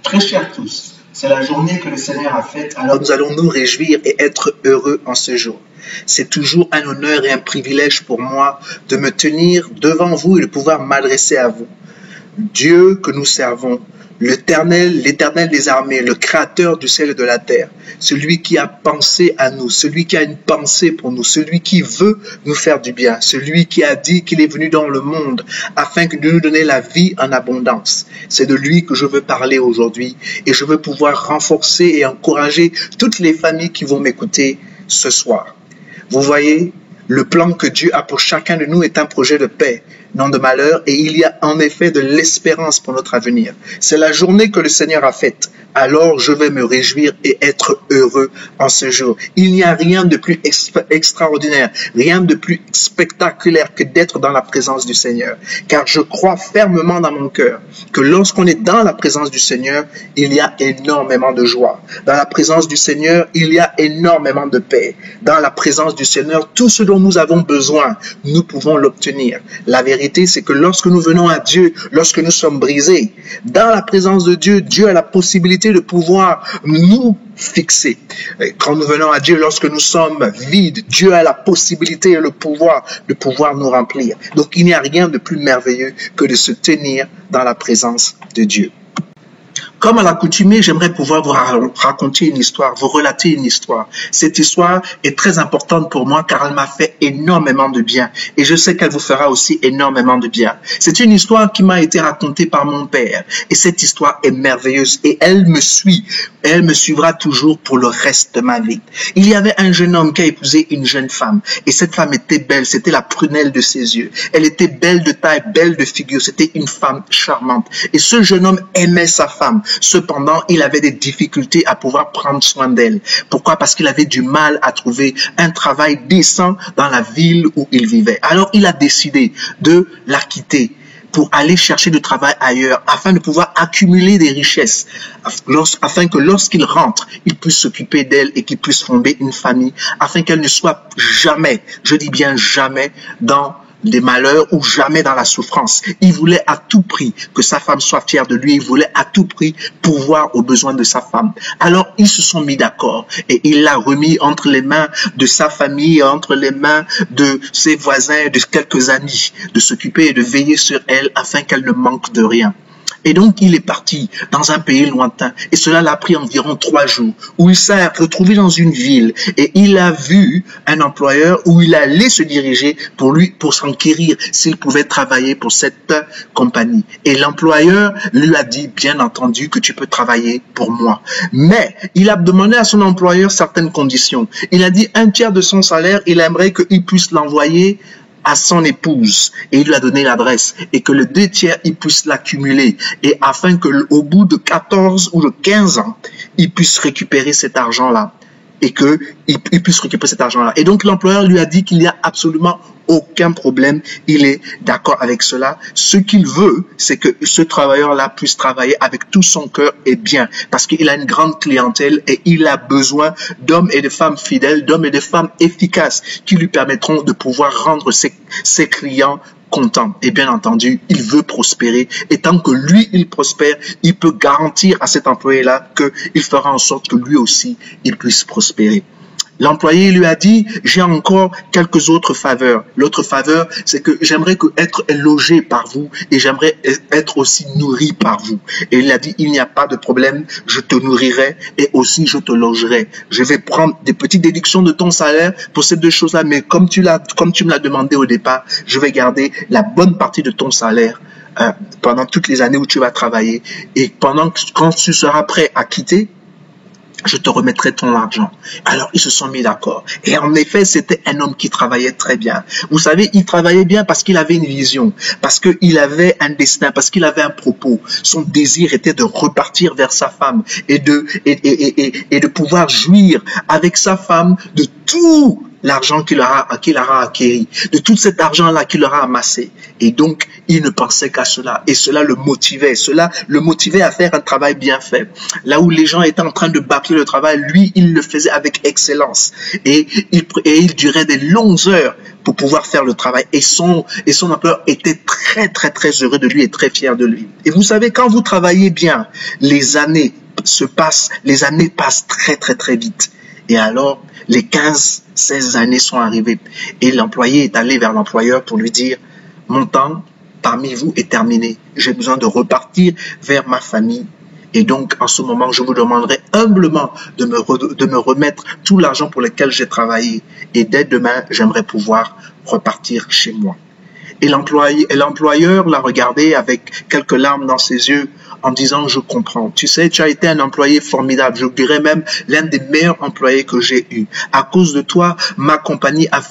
Très chers tous, c'est la journée que le Seigneur a faite, alors nous allons nous réjouir et être heureux en ce jour. C'est toujours un honneur et un privilège pour moi de me tenir devant vous et de pouvoir m'adresser à vous. Dieu que nous servons, l'Éternel des armées, le Créateur du ciel et de la terre, celui qui a pensé à nous, celui qui a une pensée pour nous, celui qui veut nous faire du bien, celui qui a dit qu'il est venu dans le monde afin de nous donner la vie en abondance. C'est de lui que je veux parler aujourd'hui et je veux pouvoir renforcer et encourager toutes les familles qui vont m'écouter ce soir. Vous voyez, le plan que Dieu a pour chacun de nous est un projet de paix, non de malheur, et il y a en effet de l'espérance pour notre avenir. C'est la journée que le Seigneur a faite. Alors je vais me réjouir et être heureux en ce jour. Il n'y a rien de plus extraordinaire, rien de plus spectaculaire que d'être dans la présence du Seigneur. Car je crois fermement dans mon cœur que lorsqu'on est dans la présence du Seigneur, il y a énormément de joie. Dans la présence du Seigneur, il y a énormément de paix. Dans la présence du Seigneur, tout ce dont nous avons besoin, nous pouvons l'obtenir. La vérité, c'est que lorsque nous venons à Dieu, lorsque nous sommes brisés, dans la présence de Dieu, Dieu a la possibilité de pouvoir nous fixer. Quand nous venons à Dieu, lorsque nous sommes vides, Dieu a la possibilité et le pouvoir de pouvoir nous remplir. Donc il n'y a rien de plus merveilleux que de se tenir dans la présence de Dieu. Comme à l'accoutumée, j'aimerais pouvoir vous raconter une histoire, vous relater une histoire. Cette histoire est très importante pour moi car elle m'a fait énormément de bien et je sais qu'elle vous fera aussi énormément de bien. C'est une histoire qui m'a été racontée par mon père et cette histoire est merveilleuse et elle me suit. Elle me suivra toujours pour le reste de ma vie. Il y avait un jeune homme qui a épousé une jeune femme et cette femme était belle, c'était la prunelle de ses yeux. Elle était belle de taille, belle de figure, c'était une femme charmante et ce jeune homme aimait sa femme. Cependant, il avait des difficultés à pouvoir prendre soin d'elle. Pourquoi? Parce qu'il avait du mal à trouver un travail décent dans la ville où il vivait. Alors, il a décidé de la quitter pour aller chercher du travail ailleurs, afin de pouvoir accumuler des richesses, afin que lorsqu'il rentre, il puisse s'occuper d'elle et qu'il puisse fonder une famille, afin qu'elle ne soit jamais, je dis bien jamais, dans des malheurs ou jamais dans la souffrance. Il voulait à tout prix que sa femme soit fière de lui. Il voulait à tout prix pourvoir aux besoins de sa femme. Alors, ils se sont mis d'accord et il l'a remis entre les mains de sa famille, entre les mains de ses voisins, de quelques amis, de s'occuper et de veiller sur elle afin qu'elle ne manque de rien. Et donc, il est parti dans un pays lointain. Et cela l'a pris environ 3 jours, où il s'est retrouvé dans une ville. Et il a vu un employeur où il allait se diriger pour s'enquérir s'il pouvait travailler pour cette compagnie. Et l'employeur lui a dit, bien entendu, que tu peux travailler pour moi. Mais il a demandé à son employeur certaines conditions. Il a dit 1/3 de son salaire, il aimerait qu'il puisse l'envoyer à son épouse et il lui a donné l'adresse et que le 2/3 il puisse l'accumuler et afin que au bout de 14 ou de 15 ans il puisse récupérer cet argent-là et qu'il puisse récupérer cet argent-là. Et donc l'employeur lui a dit qu'il n'y a absolument aucun problème, il est d'accord avec cela. Ce qu'il veut, c'est que ce travailleur-là puisse travailler avec tout son cœur et bien, parce qu'il a une grande clientèle et il a besoin d'hommes et de femmes fidèles, d'hommes et de femmes efficaces qui lui permettront de pouvoir rendre ses clients content. Et bien entendu, il veut prospérer. Et tant que lui, il prospère, il peut garantir à cet employé-là qu'il fera en sorte que lui aussi, il puisse prospérer. L'employé lui a dit, j'ai encore quelques autres faveurs. L'autre faveur, c'est que j'aimerais être logé par vous et j'aimerais être aussi nourri par vous. Et il a dit, il n'y a pas de problème, je te nourrirai et aussi je te logerai. Je vais prendre des petites déductions de ton salaire pour ces 2 choses-là, mais comme tu me l'as demandé au départ, je vais garder la bonne partie de ton salaire pendant toutes les années où tu vas travailler. Et quand tu seras prêt à quitter, je te remettrai ton argent. Alors, ils se sont mis d'accord. Et en effet, c'était un homme qui travaillait très bien. Vous savez, il travaillait bien parce qu'il avait une vision, parce qu'il avait un destin, parce qu'il avait un propos. Son désir était de repartir vers sa femme et de pouvoir jouir avec sa femme de tous l'argent qu'il aura acquis, de tout cet argent-là qu'il aura amassé. Et donc, il ne pensait qu'à cela. Et cela le motivait. Cela le motivait à faire un travail bien fait. Là où les gens étaient en train de bâcler le travail, lui, il le faisait avec excellence. Et il durait des longues heures pour pouvoir faire le travail. Et son employeur était très, très, très heureux de lui et très fier de lui. Et vous savez, quand vous travaillez bien, les années passent très, très, très vite. Et alors, les 16 années sont arrivées. Et l'employé est allé vers l'employeur pour lui dire, mon temps parmi vous est terminé. J'ai besoin de repartir vers ma famille. Et donc, en ce moment, je vous demanderai humblement de me remettre tout l'argent pour lequel j'ai travaillé. Et dès demain, j'aimerais pouvoir repartir chez moi. Et l'employeur l'a regardé avec quelques larmes dans ses yeux en disant, je comprends. Tu sais, tu as été un employé formidable. Je dirais même l'un des meilleurs employés que j'ai eu. À cause de toi, ma compagnie a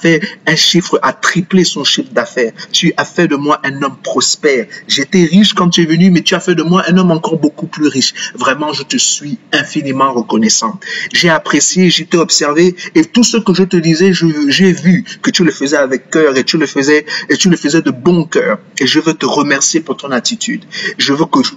triplé son chiffre d'affaires. Tu as fait de moi un homme prospère. J'étais riche quand tu es venu, mais tu as fait de moi un homme encore beaucoup plus riche. Vraiment, je te suis infiniment reconnaissant. J'ai apprécié, j'ai été observé et tout ce que je te disais, j'ai vu que tu le faisais avec cœur et tu le faisais de bon cœur. Et je veux te remercier pour ton attitude. Je veux que je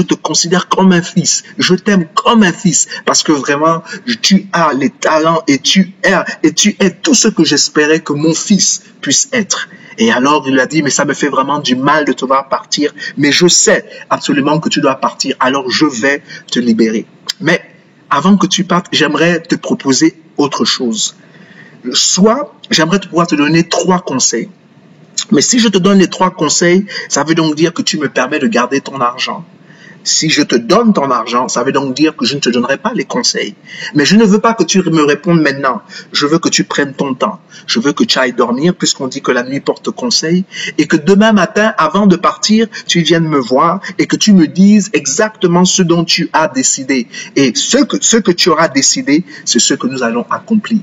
te considère comme un fils. Je t'aime comme un fils parce que vraiment, tu as les talents et tu es tout ce que j'espérais que mon fils puisse être. Et alors, il a dit, mais ça me fait vraiment du mal de te voir partir, mais je sais absolument que tu dois partir, alors je vais te libérer. Mais avant que tu partes, j'aimerais te proposer autre chose. Soit, j'aimerais pouvoir te donner 3 conseils. Mais si je te donne les 3 conseils, ça veut donc dire que tu me permets de garder ton argent. Si je te donne ton argent, ça veut donc dire que je ne te donnerai pas les conseils. Mais je ne veux pas que tu me répondes maintenant. Je veux que tu prennes ton temps. Je veux que tu ailles dormir, puisqu'on dit que la nuit porte conseil, et que demain matin, avant de partir, tu viennes me voir et que tu me dises exactement ce dont tu as décidé. Et ce que tu auras décidé, c'est ce que nous allons accomplir.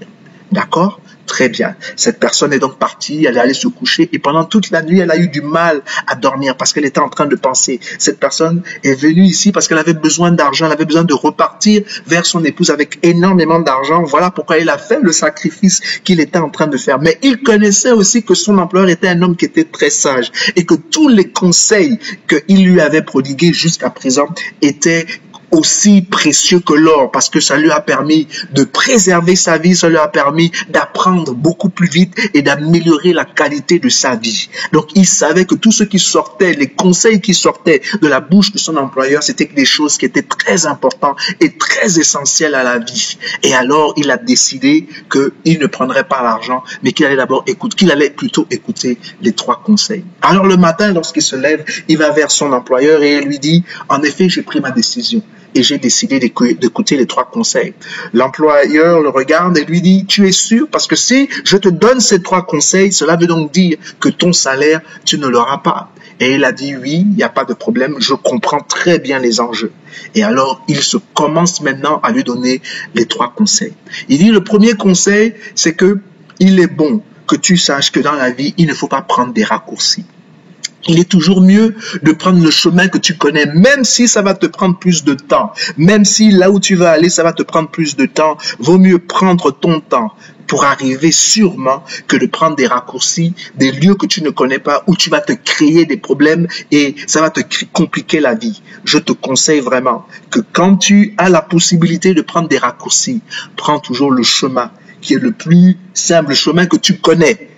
D'accord ? Très bien. Cette personne est donc partie, elle est allée se coucher et pendant toute la nuit, elle a eu du mal à dormir parce qu'elle était en train de penser. Cette personne est venue ici parce qu'elle avait besoin d'argent, elle avait besoin de repartir vers son épouse avec énormément d'argent. Voilà pourquoi il a fait le sacrifice qu'il était en train de faire. Mais il connaissait aussi que son employeur était un homme qui était très sage et que tous les conseils qu'il lui avait prodigués jusqu'à présent étaient aussi précieux que l'or parce que ça lui a permis de préserver sa vie, ça lui a permis d'apprendre beaucoup plus vite et d'améliorer la qualité de sa vie. Donc il savait que tout ce qui sortait, les conseils qui sortaient de la bouche de son employeur, c'était des choses qui étaient très importantes et très essentielles à la vie. Et alors il a décidé qu'il ne prendrait pas l'argent, mais qu'il allait plutôt écouter les 3 conseils. Alors le matin, lorsqu'il se lève, il va vers son employeur et il lui dit, en effet, j'ai pris ma décision. Et j'ai décidé d'écouter les 3 conseils. L'employeur le regarde et lui dit, tu es sûr? Parce que si je te donne ces 3 conseils, cela veut donc dire que ton salaire, tu ne l'auras pas. Et il a dit, oui, il n'y a pas de problème, je comprends très bien les enjeux. Et alors, il se commence maintenant à lui donner les 3 conseils. Il dit, le premier conseil, c'est que il est bon que tu saches que dans la vie, il ne faut pas prendre des raccourcis. Il est toujours mieux de prendre le chemin que tu connais, même si ça va te prendre plus de temps, même si là où tu vas aller, ça va te prendre plus de temps. Vaut mieux prendre ton temps pour arriver sûrement que de prendre des raccourcis, des lieux que tu ne connais pas, où tu vas te créer des problèmes et ça va te compliquer la vie. Je te conseille vraiment que quand tu as la possibilité de prendre des raccourcis, prends toujours le chemin qui est le plus simple, le chemin que tu connais.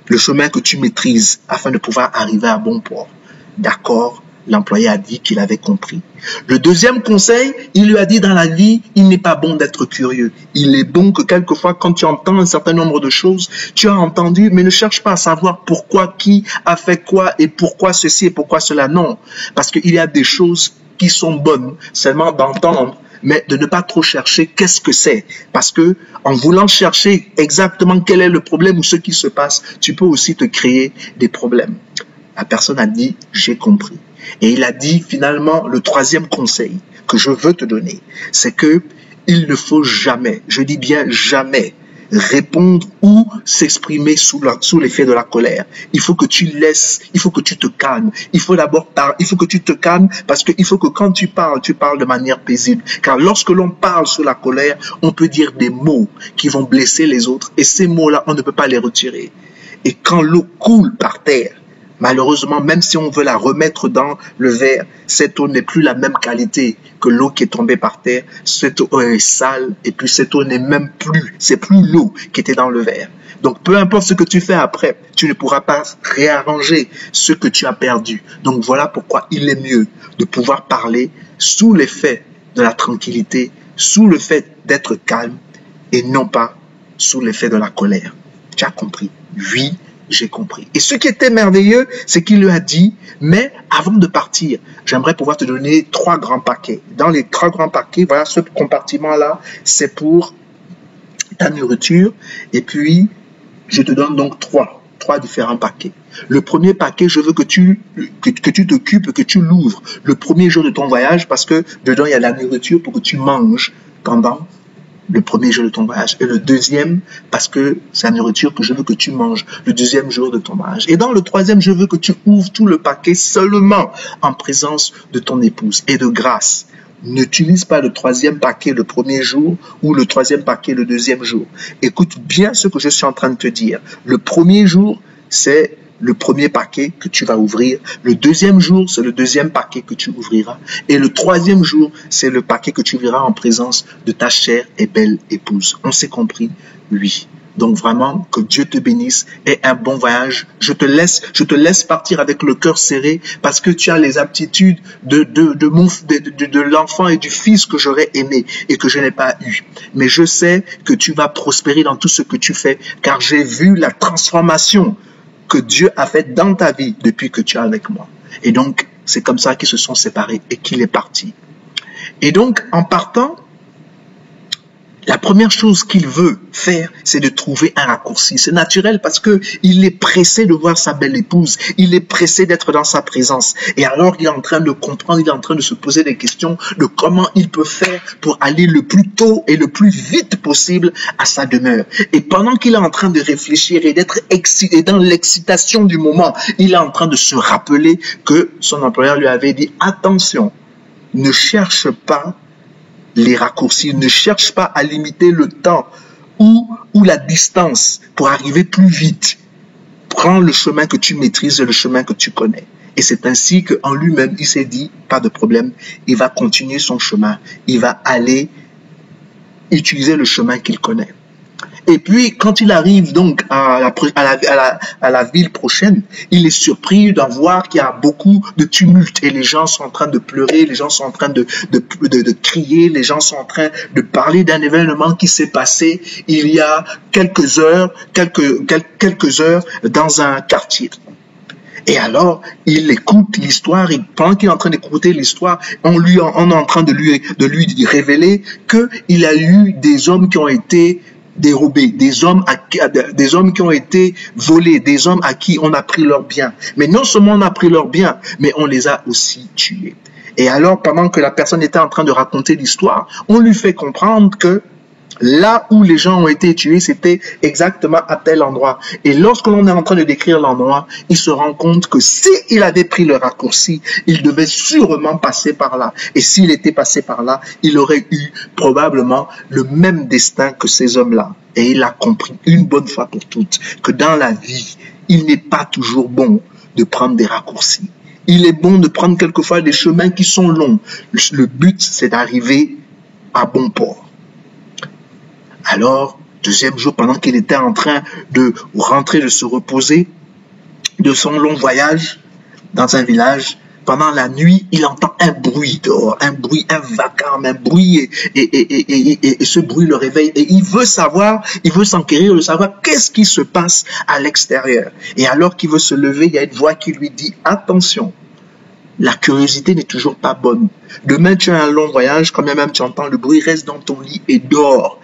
Le chemin que tu maîtrises afin de pouvoir arriver à bon port. D'accord? L'employé a dit qu'il avait compris. Le deuxième conseil, il lui a dit dans la vie, il n'est pas bon d'être curieux. Il est bon que quelquefois, quand tu entends un certain nombre de choses, tu as entendu, mais ne cherche pas à savoir pourquoi, qui a fait quoi et pourquoi ceci et pourquoi cela. Non, parce qu'il y a des choses qui sont bonnes seulement d'entendre, mais de ne pas trop chercher qu'est-ce que c'est. Parce que en voulant chercher exactement quel est le problème ou ce qui se passe, tu peux aussi te créer des problèmes. La personne a dit, j'ai compris. Et il a dit finalement le 3e conseil que je veux te donner, c'est que il ne faut jamais, je dis bien jamais, répondre ou s'exprimer sous l'effet de la colère. Il faut que tu te calmes. Il faut d'abord parler, il faut que tu te calmes parce qu'il faut que quand tu parles de manière paisible. Car lorsque l'on parle sous la colère, on peut dire des mots qui vont blesser les autres et ces mots-là, on ne peut pas les retirer. Et quand l'eau coule par terre, malheureusement, même si on veut la remettre dans le verre, cette eau n'est plus la même qualité que l'eau qui est tombée par terre. Cette eau est sale et puis cette eau n'est même plus, c'est plus l'eau qui était dans le verre. Donc, peu importe ce que tu fais après, tu ne pourras pas réarranger ce que tu as perdu. Donc, voilà pourquoi il est mieux de pouvoir parler sous l'effet de la tranquillité, sous le fait d'être calme et non pas sous l'effet de la colère. Tu as compris? Oui, j'ai compris. Et ce qui était merveilleux, c'est qu'il lui a dit, mais avant de partir, j'aimerais pouvoir te donner 3 grands paquets. Dans les 3 grands paquets, voilà, ce compartiment-là, c'est pour ta nourriture. Et puis, je te donne donc 3 différents paquets. Le premier paquet, je veux que tu t'occupes, que tu l'ouvres le premier jour de ton voyage parce que dedans, il y a la nourriture pour que tu manges pendant le premier jour de ton voyage. Et le deuxième, parce que c'est la nourriture que je veux que tu manges le deuxième jour de ton voyage. Et dans le troisième, je veux que tu ouvres tout le paquet seulement en présence de ton épouse. Et de grâce, n'utilise pas le 3e paquet le premier jour ou le 3e paquet le deuxième jour. Écoute bien ce que je suis en train de te dire. Le premier jour, c'est le premier paquet que tu vas ouvrir. Le deuxième jour, c'est le deuxième paquet que tu ouvriras. Et le 3e jour, c'est le paquet que tu ouvriras en présence de ta chère et belle épouse. On s'est compris? Oui. Donc vraiment, que Dieu te bénisse et un bon voyage. Je te laisse partir avec le cœur serré parce que tu as les aptitudes de l'enfant et du fils que j'aurais aimé et que je n'ai pas eu. Mais je sais que tu vas prospérer dans tout ce que tu fais car j'ai vu la transformation que Dieu a faite dans ta vie depuis que tu es avec moi. Et donc, c'est comme ça qu'ils se sont séparés et qu'il est parti. Et donc, en partant, la première chose qu'il veut faire, c'est de trouver un raccourci. C'est naturel parce que il est pressé de voir sa belle épouse. Il est pressé d'être dans sa présence. Et alors, il est en train de comprendre, il est en train de se poser des questions de comment il peut faire pour aller le plus tôt et le plus vite possible à sa demeure. Et pendant qu'il est en train de réfléchir et d'être excité, dans l'excitation du moment, il est en train de se rappeler que son employeur lui avait dit, attention, ne cherche pas les raccourcis, ne cherche pas à limiter le temps ou la distance pour arriver plus vite. Prends le chemin que tu maîtrises et le chemin que tu connais. Et c'est ainsi qu'en lui-même, il s'est dit, pas de problème, il va continuer son chemin. Il va aller utiliser le chemin qu'il connaît. Et puis, quand il arrive donc à la ville prochaine, il est surpris d'en voir qu'il y a beaucoup de tumulte et les gens sont en train de pleurer, les gens sont en train de crier, les gens sont en train de parler d'un événement qui s'est passé il y a quelques heures dans un quartier. Et alors, il écoute l'histoire et pendant qu'il est en train d'écouter l'histoire, on est en train de lui révéler qu'il a eu des hommes qui ont été dérobés, des hommes qui ont été volés, des hommes à qui on a pris leurs biens. Mais non seulement on a pris leurs biens, mais on les a aussi tués. Et alors, pendant que la personne était en train de raconter l'histoire, on lui fait comprendre que là où les gens ont été tués, c'était exactement à tel endroit. Et lorsque l'on est en train de décrire l'endroit, il se rend compte que s'il avait pris le raccourci, il devait sûrement passer par là. Et s'il était passé par là, il aurait eu probablement le même destin que ces hommes-là. Et il a compris une bonne fois pour toutes que dans la vie, il n'est pas toujours bon de prendre des raccourcis. Il est bon de prendre quelquefois des chemins qui sont longs. Le but, c'est d'arriver à bon port. Alors, deuxième jour, pendant qu'il était en train de rentrer, de se reposer de son long voyage dans un village, pendant la nuit, il entend un bruit dehors, un bruit, un vacarme, un bruit, et ce bruit le réveille, et il veut s'enquérir de savoir qu'est-ce qui se passe à l'extérieur. Et alors qu'il veut se lever, il y a une voix qui lui dit, attention, la curiosité n'est toujours pas bonne. Demain, tu as un long voyage, quand même tu entends le bruit, reste dans ton lit et dors.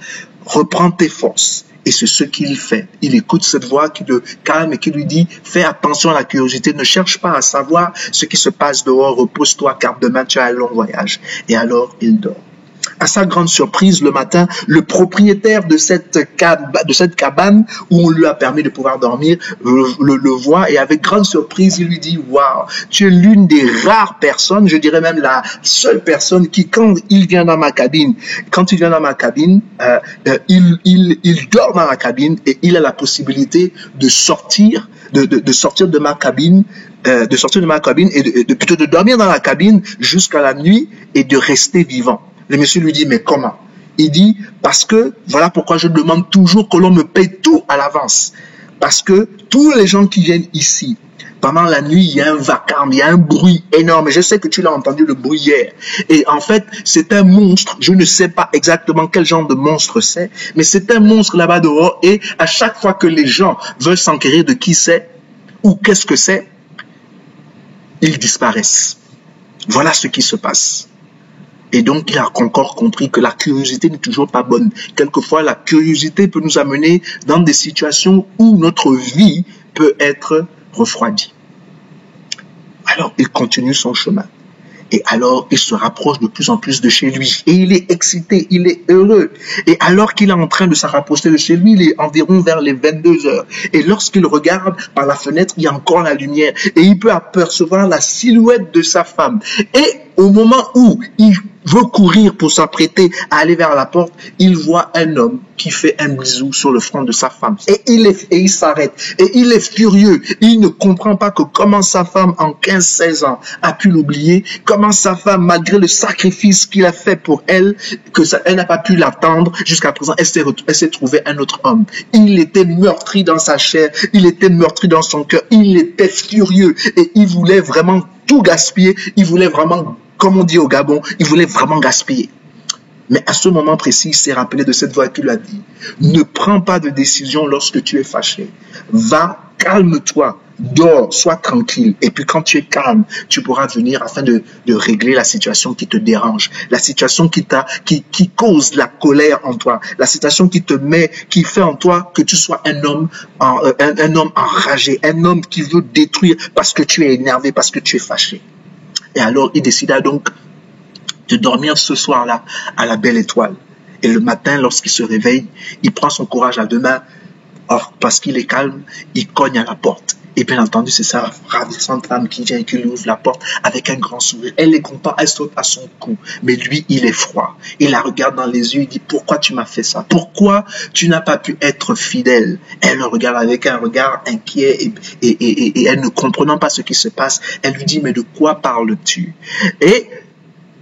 Reprends tes forces. Et c'est ce qu'il fait. Il écoute cette voix qui le calme et qui lui dit, fais attention à la curiosité, ne cherche pas à savoir ce qui se passe dehors, repose-toi car demain tu as un long voyage. Et alors, il dort. À sa grande surprise, le matin, le propriétaire de cette cabane où on lui a permis de pouvoir dormir le voit, et avec grande surprise, il lui dit « Waouh, tu es l'une des rares personnes, je dirais même la seule personne qui, quand il vient dans ma cabine, il dort dans la cabine et il a la possibilité de sortir de ma cabine, plutôt de dormir dans la cabine jusqu'à la nuit et de rester vivant. » Le monsieur lui dit, mais comment? Il dit, parce que, voilà pourquoi je demande toujours que l'on me paye tout à l'avance. Parce que tous les gens qui viennent ici, pendant la nuit, il y a un vacarme, il y a un bruit énorme. Je sais que tu l'as entendu, le bruit hier. Et en fait, c'est un monstre. Je ne sais pas exactement quel genre de monstre c'est, mais c'est un monstre là-bas dehors. Et à chaque fois que les gens veulent s'enquérir de qui c'est, ou qu'est-ce que c'est, ils disparaissent. Voilà ce qui se passe. Et donc, il a encore compris que la curiosité n'est toujours pas bonne. Quelquefois, la curiosité peut nous amener dans des situations où notre vie peut être refroidie. Alors, il continue son chemin. Et alors, il se rapproche de plus en plus de chez lui. Et il est excité, il est heureux. Et alors qu'il est en train de se rapprocher de chez lui, il est environ vers les 22 heures. Et lorsqu'il regarde par la fenêtre, il y a encore la lumière. Et il peut apercevoir la silhouette de sa femme. Et au moment où il veut courir pour s'apprêter à aller vers la porte, il voit un homme qui fait un bisou sur le front de sa femme. Et il s'arrête. Et il est furieux. Il ne comprend pas que comment sa femme, en 15-16 ans, a pu l'oublier. Comment sa femme, malgré le sacrifice qu'il a fait pour elle, elle n'a pas pu l'attendre jusqu'à présent. Elle s'est trouvée un autre homme. Il était meurtri dans sa chair. Il était meurtri dans son cœur. Il était furieux. Et il voulait vraiment tout gaspiller. Il voulait vraiment, comme on dit au Gabon, il voulait vraiment gaspiller. Mais à ce moment précis, il s'est rappelé de cette voix qui lui a dit, ne prends pas de décision lorsque tu es fâché. Va, calme-toi, dors, sois tranquille. Et puis quand tu es calme, tu pourras venir afin de régler la situation qui te dérange, la situation qui cause la colère en toi, la situation qui fait en toi que tu sois un homme enragé, un homme qui veut détruire parce que tu es énervé, parce que tu es fâché. Et alors, il décida donc de dormir ce soir-là à la belle étoile. Et le matin, lorsqu'il se réveille, il prend son courage à deux mains. Or, parce qu'il est calme, il cogne à la porte. Et bien entendu, c'est sa ravissante femme qui vient et qui lui ouvre la porte avec un grand sourire. Elle est contente, elle saute à son cou. Mais lui, il est froid. Il la regarde dans les yeux, il dit, pourquoi tu m'as fait ça? Pourquoi tu n'as pas pu être fidèle? Elle le regarde avec un regard inquiet et elle ne comprenant pas ce qui se passe, elle lui dit, mais de quoi parles-tu? Et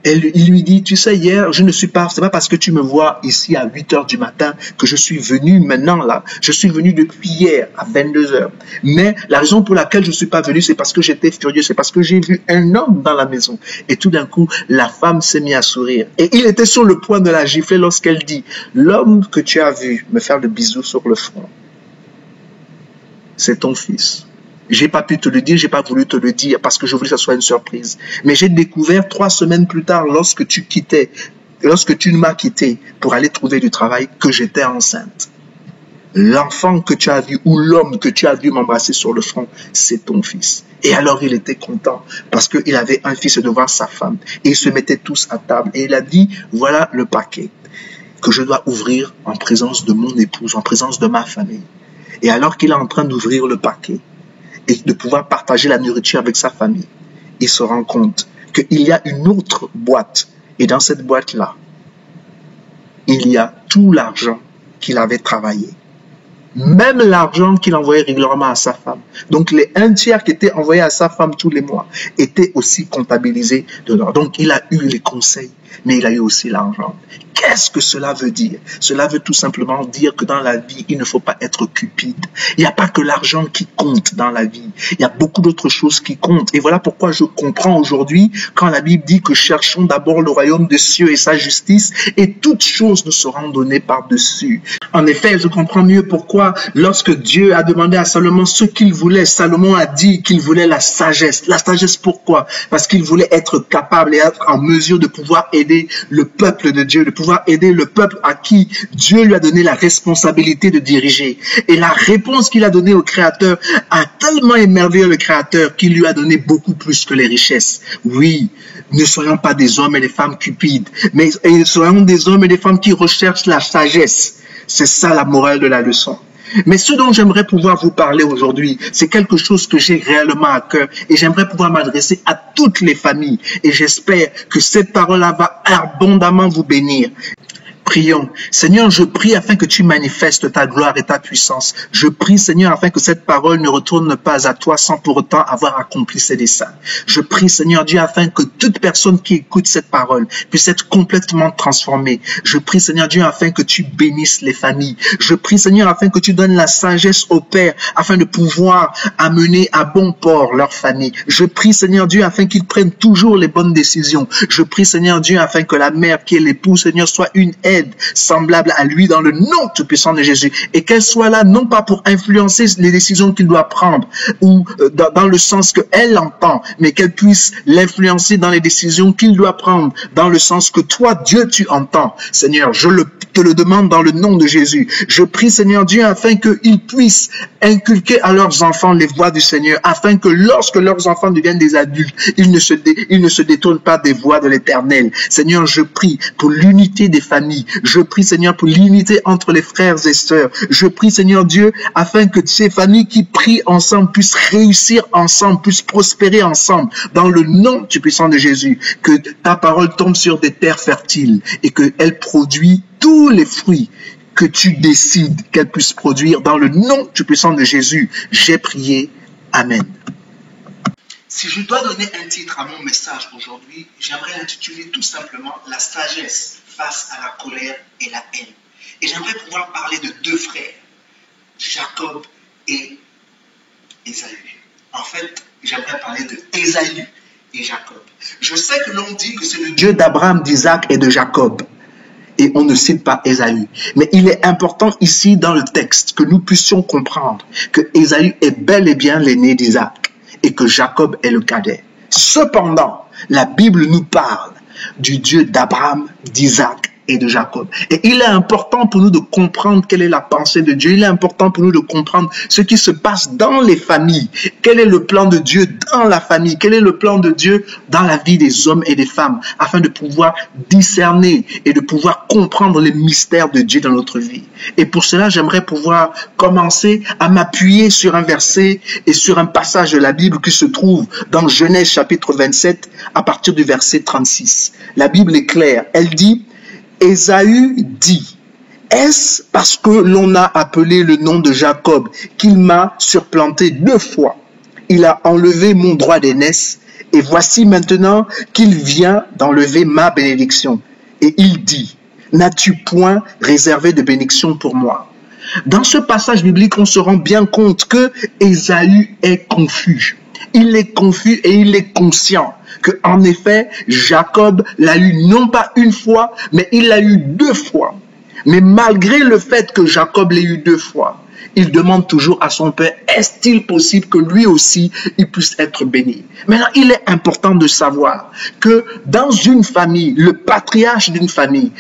il lui dit, tu sais, hier, c'est pas parce que tu me vois ici à 8 heures du matin que je suis venu maintenant là. Je suis venu depuis hier à 22 heures. Mais la raison pour laquelle je suis pas venu, c'est parce que j'étais furieux, c'est parce que j'ai vu un homme dans la maison. Et tout d'un coup, la femme s'est mise à sourire. Et il était sur le point de la gifler lorsqu'elle dit, l'homme que tu as vu me faire le bisou sur le front, c'est ton fils. J'ai pas pu te le dire, j'ai pas voulu te le dire parce que je voulais que ça soit une surprise. Mais j'ai découvert 3 semaines plus tard, lorsque tu m'as quitté pour aller trouver du travail, que j'étais enceinte. L'enfant que tu as vu ou l'homme que tu as vu m'embrasser sur le front, c'est ton fils. Et alors il était content parce qu'il avait un fils de voir sa femme. Et ils se mettaient tous à table. Et il a dit, voilà le paquet que je dois ouvrir en présence de mon épouse, en présence de ma famille. Et alors qu'il est en train d'ouvrir le paquet, et de pouvoir partager la nourriture avec sa famille, il se rend compte qu'il y a une autre boîte. Et dans cette boîte-là, il y a tout l'argent qu'il avait travaillé. Même l'argent qu'il envoyait régulièrement à sa femme. Donc les 1/3 qui étaient envoyés à sa femme tous les mois étaient aussi comptabilisés dedans. Donc il a eu les conseils, mais il a eu aussi l'argent. Qu'est-ce que cela veut dire? Cela veut tout simplement dire que dans la vie, il ne faut pas être cupide. Il n'y a pas que l'argent qui compte dans la vie. Il y a beaucoup d'autres choses qui comptent. Et voilà pourquoi je comprends aujourd'hui quand la Bible dit que cherchons d'abord le royaume des cieux et sa justice et toutes choses nous seront données par-dessus. En effet, je comprends mieux pourquoi lorsque Dieu a demandé à Salomon ce qu'il voulait, Salomon a dit qu'il voulait la sagesse. La sagesse pourquoi? Parce qu'il voulait être capable et être en mesure de pouvoir élever aider le peuple de Dieu, de pouvoir aider le peuple à qui Dieu lui a donné la responsabilité de diriger. Et la réponse qu'il a donnée au Créateur a tellement émerveillé le Créateur qu'il lui a donné beaucoup plus que les richesses. Oui, ne soyons pas des hommes et des femmes cupides, mais soyons des hommes et des femmes qui recherchent la sagesse. C'est ça la morale de la leçon. Mais ce dont j'aimerais pouvoir vous parler aujourd'hui, c'est quelque chose que j'ai réellement à cœur et j'aimerais pouvoir m'adresser à toutes les familles. Et j'espère que cette parole-là va abondamment vous bénir. Prions. Seigneur, je prie afin que tu manifestes ta gloire et ta puissance. Je prie, Seigneur, afin que cette parole ne retourne pas à toi sans pour autant avoir accompli ses desseins. Je prie, Seigneur Dieu, afin que toute personne qui écoute cette parole puisse être complètement transformée. Je prie, Seigneur Dieu, afin que tu bénisses les familles. Je prie, Seigneur, afin que tu donnes la sagesse aux pères, afin de pouvoir amener à bon port leur famille. Je prie, Seigneur Dieu, afin qu'ils prennent toujours les bonnes décisions. Je prie, Seigneur Dieu, afin que la mère qui est l'épouse, Seigneur, soit une aide semblable à lui dans le nom tout-puissant de Jésus et qu'elle soit là non pas pour influencer les décisions qu'il doit prendre ou dans le sens qu'elle entend, mais qu'elle puisse l'influencer dans les décisions qu'il doit prendre dans le sens que toi, Dieu, tu entends. Seigneur, je te le demande dans le nom de Jésus. Je prie, Seigneur Dieu, afin qu'ils puissent inculquer à leurs enfants les voies du Seigneur, afin que lorsque leurs enfants deviennent des adultes, ils ne se détournent pas des voies de l'Éternel. Seigneur, je prie pour l'unité des familles. Je prie, Seigneur, pour l'unité entre les frères et sœurs. Je prie, Seigneur Dieu, afin que ces familles qui prient ensemble puissent réussir ensemble, puissent prospérer ensemble, dans le nom du puissant de Jésus. Que ta parole tombe sur des terres fertiles et qu'elle produit tous les fruits que tu décides qu'elle puisse produire. Dans le nom du puissant de Jésus, j'ai prié. Amen. Si je dois donner un titre à mon message aujourd'hui, j'aimerais l'intituler tout simplement « La sagesse face à la colère et la haine ». Et j'aimerais pouvoir parler de deux frères, Jacob et Ésaü. En fait, j'aimerais parler de Ésaü et Jacob. Je sais que l'on dit que c'est le Dieu d'Abraham, d'Isaac et de Jacob. Et on ne cite pas Ésaü. Mais il est important ici dans le texte que nous puissions comprendre que Ésaü est bel et bien l'aîné d'Isaac et que Jacob est le cadet. Cependant, la Bible nous parle du Dieu d'Abraham, d'Isaac et de Jacob. Et il est important pour nous de comprendre quelle est la pensée de Dieu. Il est important pour nous de comprendre ce qui se passe dans les familles. Quel est le plan de Dieu dans la famille? Quel est le plan de Dieu dans la vie des hommes et des femmes? Afin de pouvoir discerner et de pouvoir comprendre les mystères de Dieu dans notre vie. Et pour cela, j'aimerais pouvoir commencer à m'appuyer sur un verset et sur un passage de la Bible qui se trouve dans Genèse chapitre 27 à partir du verset 36. La Bible est claire. Elle dit: Ésaü dit, est-ce parce que l'on a appelé le nom de Jacob qu'il m'a surplanté 2 fois? Il a enlevé mon droit d'aînesse et voici maintenant qu'il vient d'enlever ma bénédiction. Et il dit, n'as-tu point réservé de bénédiction pour moi? Dans ce passage biblique, on se rend bien compte que Ésaü est confus. Il est confus et il est conscient que, en effet, Jacob l'a eu non pas une fois, mais il l'a eu 2 fois. Mais malgré le fait que Jacob l'ait eu 2 fois, il demande toujours à son père, est-il possible que lui aussi, il puisse être béni? Maintenant, il est important de savoir que dans une famille, le patriarche d'une famille,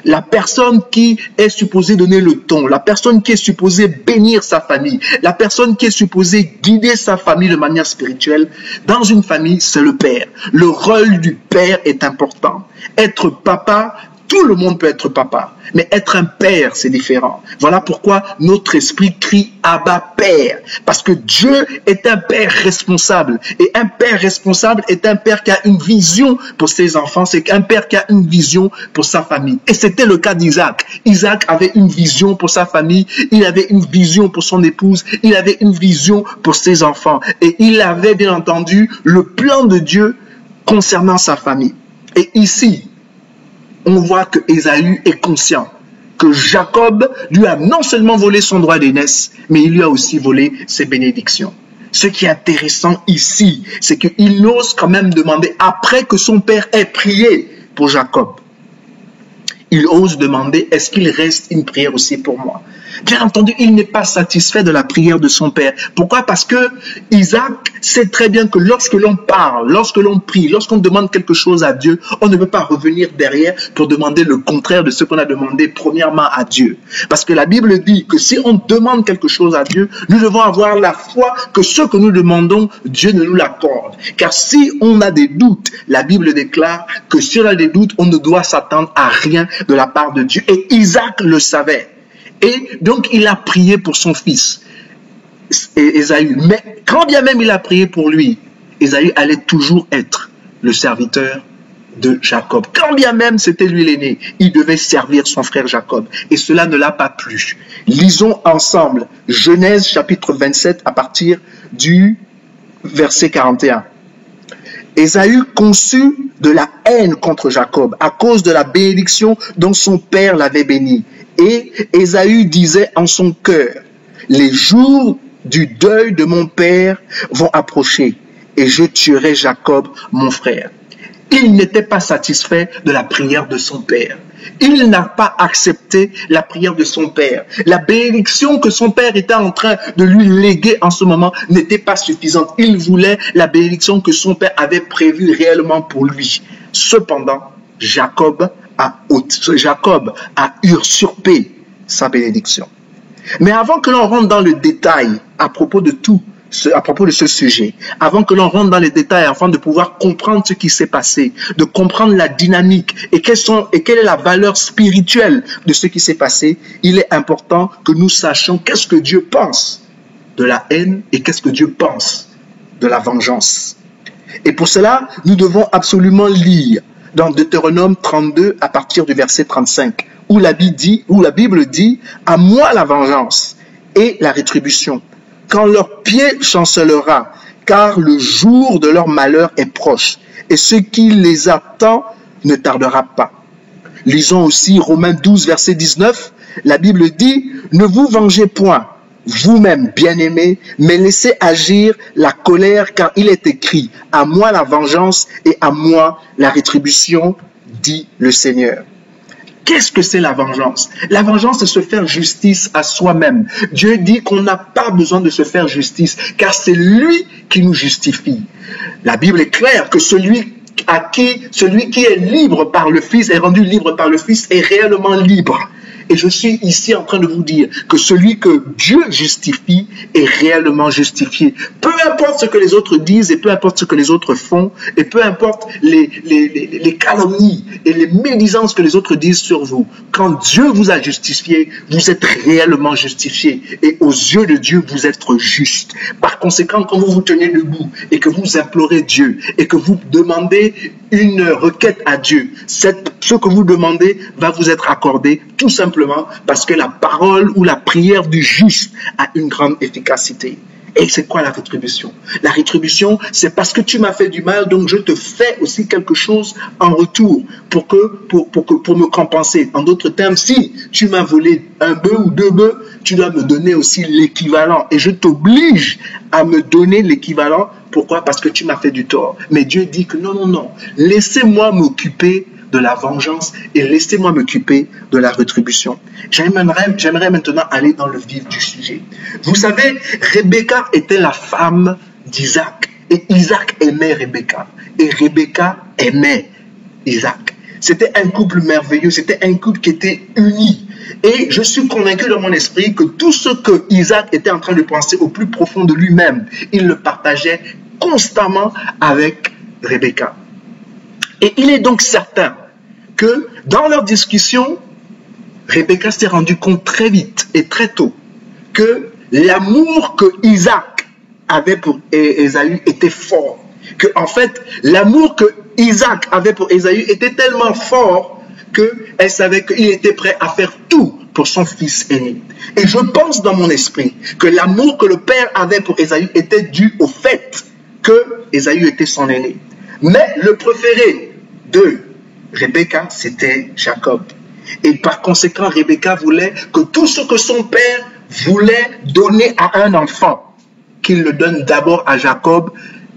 la personne qui est supposée donner le ton, la personne qui est supposée bénir sa famille, la personne qui est supposée guider sa famille de manière spirituelle, dans une famille, c'est le père. Le rôle du père est important. Être papa, tout le monde peut être papa, mais être un père, c'est différent. Voilà pourquoi notre esprit crie Abba Père, parce que Dieu est un père responsable, et un père responsable est un père qui a une vision pour ses enfants, c'est un père qui a une vision pour sa famille. Et c'était le cas d'Isaac. Isaac avait une vision pour sa famille, il avait une vision pour son épouse, il avait une vision pour ses enfants, et il avait bien entendu le plan de Dieu concernant sa famille. Et ici, on voit que Ésaü est conscient que Jacob lui a non seulement volé son droit d'aînesse, mais il lui a aussi volé ses bénédictions. Ce qui est intéressant ici, c'est qu'il ose quand même demander, après que son père ait prié pour Jacob, il ose demander, est-ce qu'il reste une prière aussi pour moi? Bien entendu, il n'est pas satisfait de la prière de son père. Pourquoi? Parce que Isaac sait très bien que lorsque l'on parle, lorsque l'on prie, lorsqu'on demande quelque chose à Dieu, on ne peut pas revenir derrière pour demander le contraire de ce qu'on a demandé premièrement à Dieu. Parce que la Bible dit que si on demande quelque chose à Dieu, nous devons avoir la foi que ce que nous demandons, Dieu ne nous l'accorde. Car si on a des doutes, la Bible déclare que si on a des doutes, on ne doit s'attendre à rien de la part de Dieu. Et Isaac le savait. Et donc, il a prié pour son fils, Ésaü. Mais quand bien même il a prié pour lui, Ésaü allait toujours être le serviteur de Jacob. Quand bien même c'était lui l'aîné, il devait servir son frère Jacob. Et cela ne l'a pas plu. Lisons ensemble Genèse chapitre 27 à partir du verset 41. Ésaü conçut de la haine contre Jacob à cause de la bénédiction dont son père l'avait béni. Et Ésaü disait en son cœur, les jours du deuil de mon père vont approcher et je tuerai Jacob, mon frère. Il n'était pas satisfait de la prière de son père. Il n'a pas accepté la prière de son père. La bénédiction que son père était en train de lui léguer en ce moment n'était pas suffisante. Il voulait la bénédiction que son père avait prévue réellement pour lui. Cependant, Jacob a usurpé sa bénédiction. Mais avant que l'on rentre dans le détail à propos de ce sujet, avant que l'on rentre dans les détails, afin de pouvoir comprendre ce qui s'est passé, de comprendre la dynamique et quelle est la valeur spirituelle de ce qui s'est passé, il est important que nous sachions qu'est-ce que Dieu pense de la haine et qu'est-ce que Dieu pense de la vengeance. Et pour cela, nous devons absolument lire dans Deutéronome 32 à partir du verset 35, où la Bible dit « À moi la vengeance et la rétribution, quand leur pied chancelera, car le jour de leur malheur est proche, et ce qui les attend ne tardera pas. » Lisons aussi Romains 12, verset 19, la Bible dit « Ne vous vengez point, vous-même, bien-aimés, mais laissez agir la colère, car il est écrit, à moi la vengeance et à moi la rétribution, dit le Seigneur. » Qu'est-ce que c'est la vengeance? La vengeance, c'est se faire justice à soi-même. Dieu dit qu'on n'a pas besoin de se faire justice, car c'est lui qui nous justifie. La Bible est claire que celui qui est libre par le Fils, est rendu libre par le Fils, est réellement libre. Et je suis ici en train de vous dire que celui que Dieu justifie est réellement justifié. Peu importe ce que les autres disent et peu importe ce que les autres font et peu importe les calomnies et les médisances que les autres disent sur vous. Quand Dieu vous a justifié, vous êtes réellement justifié. Et aux yeux de Dieu, vous êtes juste. Par conséquent, quand vous vous tenez debout et que vous implorez Dieu et que vous demandez une requête à Dieu, ce que vous demandez va vous être accordé tout simplement parce que la parole ou la prière du juste a une grande efficacité. Et c'est quoi la rétribution? La rétribution, c'est parce que tu m'as fait du mal, donc je te fais aussi quelque chose en retour pour me compenser. En d'autres termes, si tu m'as volé un bœuf ou deux bœufs, tu dois me donner aussi l'équivalent. Et je t'oblige à me donner l'équivalent. Pourquoi? Parce que tu m'as fait du tort. Mais Dieu dit que non, laissez-moi m'occuper de la vengeance et laissez-moi m'occuper de la rétribution. J'aimerais maintenant aller dans le vif du sujet. Vous savez, Rebecca était la femme d'Isaac et Isaac aimait Rebecca et Rebecca aimait Isaac. C'était un couple merveilleux, c'était un couple qui était uni. Et je suis convaincu dans mon esprit que tout ce que Isaac était en train de penser au plus profond de lui-même, il le partageait constamment avec Rebecca. Et il est donc certain que dans leur discussion, Rebecca s'est rendu compte très vite et très tôt que l'amour que Isaac avait pour Ésaü était fort. Que en fait, l'amour que Isaac avait pour Ésaü était tellement fort qu'elle savait qu'il était prêt à faire tout pour son fils aîné. Et je pense dans mon esprit que l'amour que le père avait pour Ésaü était dû au fait que Ésaü était son aîné. Mais le préféré de Rebecca, c'était Jacob. Et par conséquent, Rebecca voulait que tout ce que son père voulait donner à un enfant, qu'il le donne d'abord à Jacob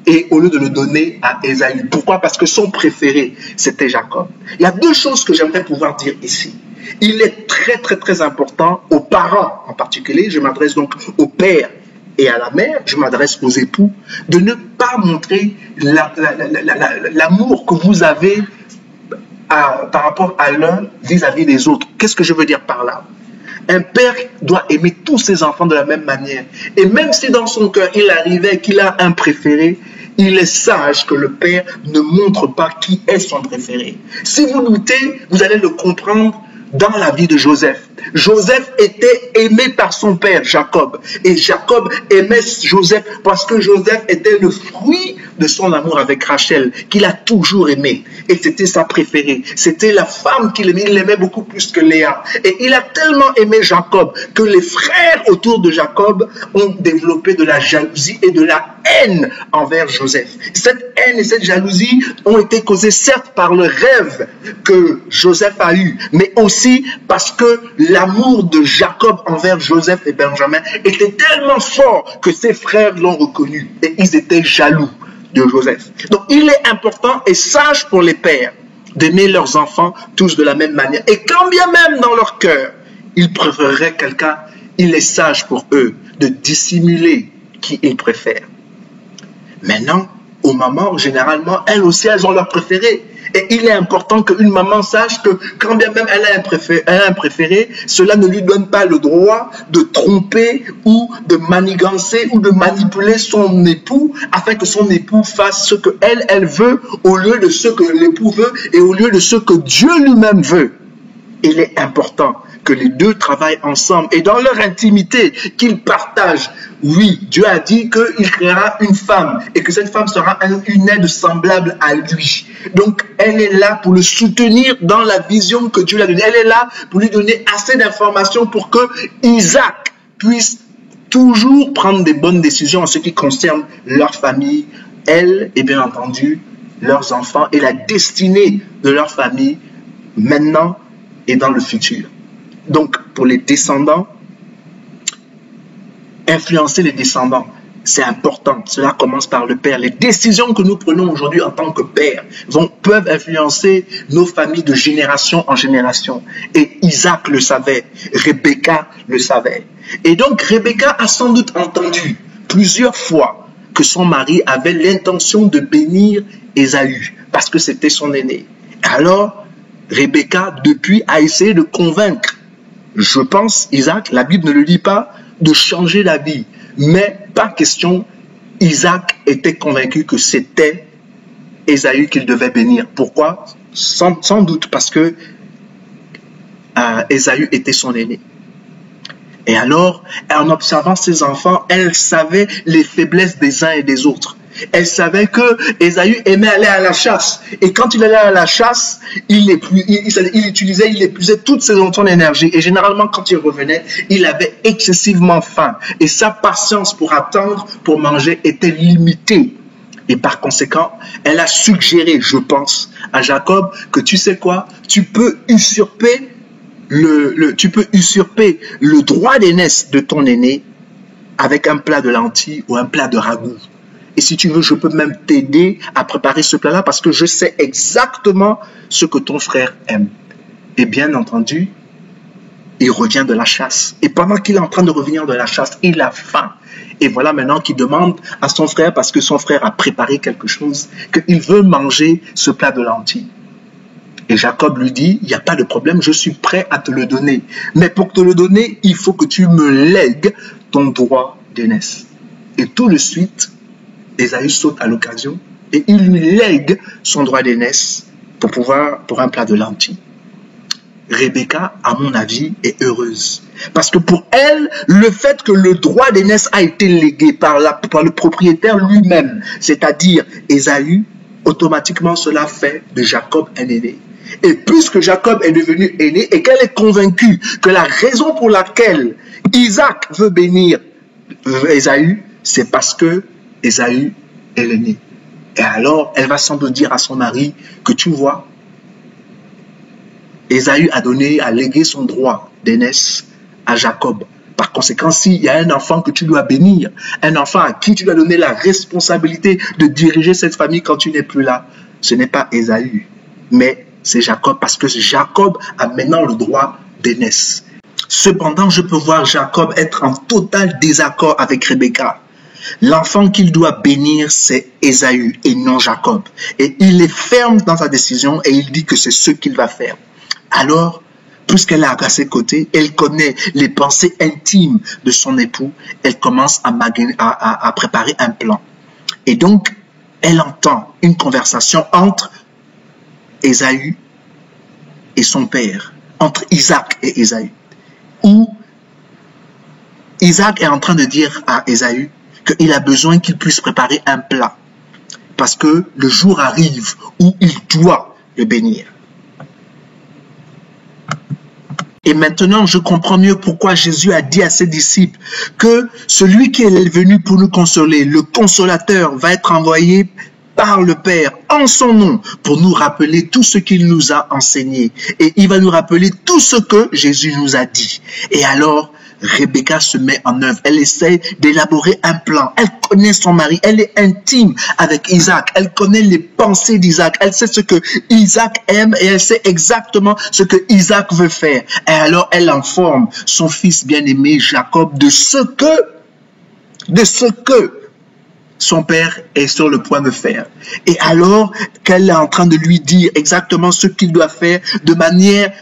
et au lieu de le donner à Ésaü. Pourquoi? Parce que son préféré, c'était Jacob. Il y a deux choses que j'aimerais pouvoir dire ici. Il est très important aux parents en particulier, je m'adresse donc au père et à la mère, je m'adresse aux époux, de ne pas montrer l'amour que vous avez par rapport à l'un vis-à-vis des autres. Qu'est-ce que je veux dire par là? Un père doit aimer tous ses enfants de la même manière. Et même si dans son cœur, il arrivait qu'il a un préféré, il est sage que le père ne montre pas qui est son préféré. Si vous doutez, vous allez le comprendre dans la vie de Joseph. Joseph était aimé par son père, Jacob. Et Jacob aimait Joseph parce que Joseph était le fruit de son amour avec Rachel, qu'il a toujours aimé. Et c'était sa préférée. C'était la femme qu'il aimait. Il l'aimait beaucoup plus que Léa. Et il a tellement aimé Jacob que les frères autour de Jacob ont développé de la jalousie et de la haine envers Joseph. Cette haine et cette jalousie ont été causées certes par le rêve que Joseph a eu, mais aussi parce que l'amour de Jacob envers Joseph et Benjamin était tellement fort que ses frères l'ont reconnu et ils étaient jaloux de Joseph. Donc il est important et sage pour les pères d'aimer leurs enfants tous de la même manière. Et quand bien même dans leur cœur, ils préféreraient quelqu'un, il est sage pour eux de dissimuler qui ils préfèrent. Maintenant, aux mamans, généralement, elles aussi, elles ont leur préféré. Et il est important qu'une maman sache que quand bien même elle a un préféré, cela ne lui donne pas le droit de tromper ou de manigancer ou de manipuler son époux afin que son époux fasse ce que elle veut au lieu de ce que l'époux veut et au lieu de ce que Dieu lui-même veut. Il est important que les deux travaillent ensemble et dans leur intimité, qu'ils partagent. Oui, Dieu a dit qu'il créera une femme et que cette femme sera une aide semblable à lui. Donc, elle est là pour le soutenir dans la vision que Dieu lui a donnée. Elle est là pour lui donner assez d'informations pour que Isaac puisse toujours prendre des bonnes décisions en ce qui concerne leur famille, elle et bien entendu leurs enfants et la destinée de leur famille maintenant et dans le futur. Donc, pour les descendants, influencer les descendants, c'est important. Cela commence par le père. Les décisions que nous prenons aujourd'hui en tant que père peuvent influencer nos familles de génération en génération. Et Isaac le savait, Rebecca le savait. Et donc, Rebecca a sans doute entendu plusieurs fois que son mari avait l'intention de bénir Ésaü, parce que c'était son aîné. Alors, Rebecca, depuis, a essayé de convaincre, je pense, Isaac, la Bible ne le dit pas, de changer d'avis. Mais pas question, Isaac était convaincu que c'était Ésaü qu'il devait bénir. Pourquoi? Sans doute parce que Ésaü était son aîné. Et alors, en observant ses enfants, elle savait les faiblesses des uns et des autres. Elle savait que Ésaü aimait aller à la chasse. Et quand il allait à la chasse, il épuisait toute son énergie. Et généralement, quand il revenait, il avait excessivement faim. Et sa patience pour attendre, pour manger, était limitée. Et par conséquent, elle a suggéré, je pense, à Jacob que tu sais quoi, tu peux usurper le droit d'aînesse de ton aîné avec un plat de lentilles ou un plat de ragoût. Et si tu veux, je peux même t'aider à préparer ce plat-là parce que je sais exactement ce que ton frère aime. Et bien entendu, il revient de la chasse. Et pendant qu'il est en train de revenir de la chasse, il a faim. Et voilà maintenant qu'il demande à son frère, parce que son frère a préparé quelque chose, qu'il veut manger ce plat de lentilles. Et Jacob lui dit, il n'y a pas de problème, je suis prêt à te le donner. Mais pour te le donner, il faut que tu me lègues ton droit d'aînesse. Et tout de suite, Ésaü saute à l'occasion et il lui lègue son droit d'aînesse pour un plat de lentilles. Rebecca, à mon avis, est heureuse. Parce que pour elle, le fait que le droit d'aînesse a été légué par le propriétaire lui-même, c'est-à-dire Ésaü, automatiquement cela fait de Jacob un aîné. Et puisque Jacob est devenu aîné et qu'elle est convaincue que la raison pour laquelle Isaac veut bénir Ésaü, c'est parce que Ésaü est l'aîné. Et alors, elle va sans doute dire à son mari que tu vois, Ésaü a légué son droit d'aînesse à Jacob. Par conséquent, s'il y a un enfant que tu dois bénir, un enfant à qui tu dois donner la responsabilité de diriger cette famille quand tu n'es plus là, ce n'est pas Ésaü, mais c'est Jacob, parce que Jacob a maintenant le droit d'aînesse. Cependant, je peux voir Jacob être en total désaccord avec Rebecca. L'enfant qu'il doit bénir, c'est Ésaü et non Jacob. Et il est ferme dans sa décision et il dit que c'est ce qu'il va faire. Alors, puisqu'elle est à ses côtés, elle connaît les pensées intimes de son époux, elle commence à préparer un plan. Et donc, elle entend une conversation entre Ésaü et son père, entre Isaac et Ésaü, où Isaac est en train de dire à Ésaü qu'il a besoin qu'il puisse préparer un plat, parce que le jour arrive où il doit le bénir. Et maintenant, je comprends mieux pourquoi Jésus a dit à ses disciples que celui qui est venu pour nous consoler, le consolateur, va être envoyé par le Père en son nom pour nous rappeler tout ce qu'il nous a enseigné. Et il va nous rappeler tout ce que Jésus nous a dit. Et alors, Rebecca se met en œuvre. Elle essaie d'élaborer un plan. Elle connaît son mari. Elle est intime avec Isaac. Elle connaît les pensées d'Isaac. Elle sait ce que Isaac aime et elle sait exactement ce que Isaac veut faire. Et alors, elle informe son fils bien-aimé Jacob de ce que son père est sur le point de faire. Et alors qu'elle est en train de lui dire exactement ce qu'il doit faire de manière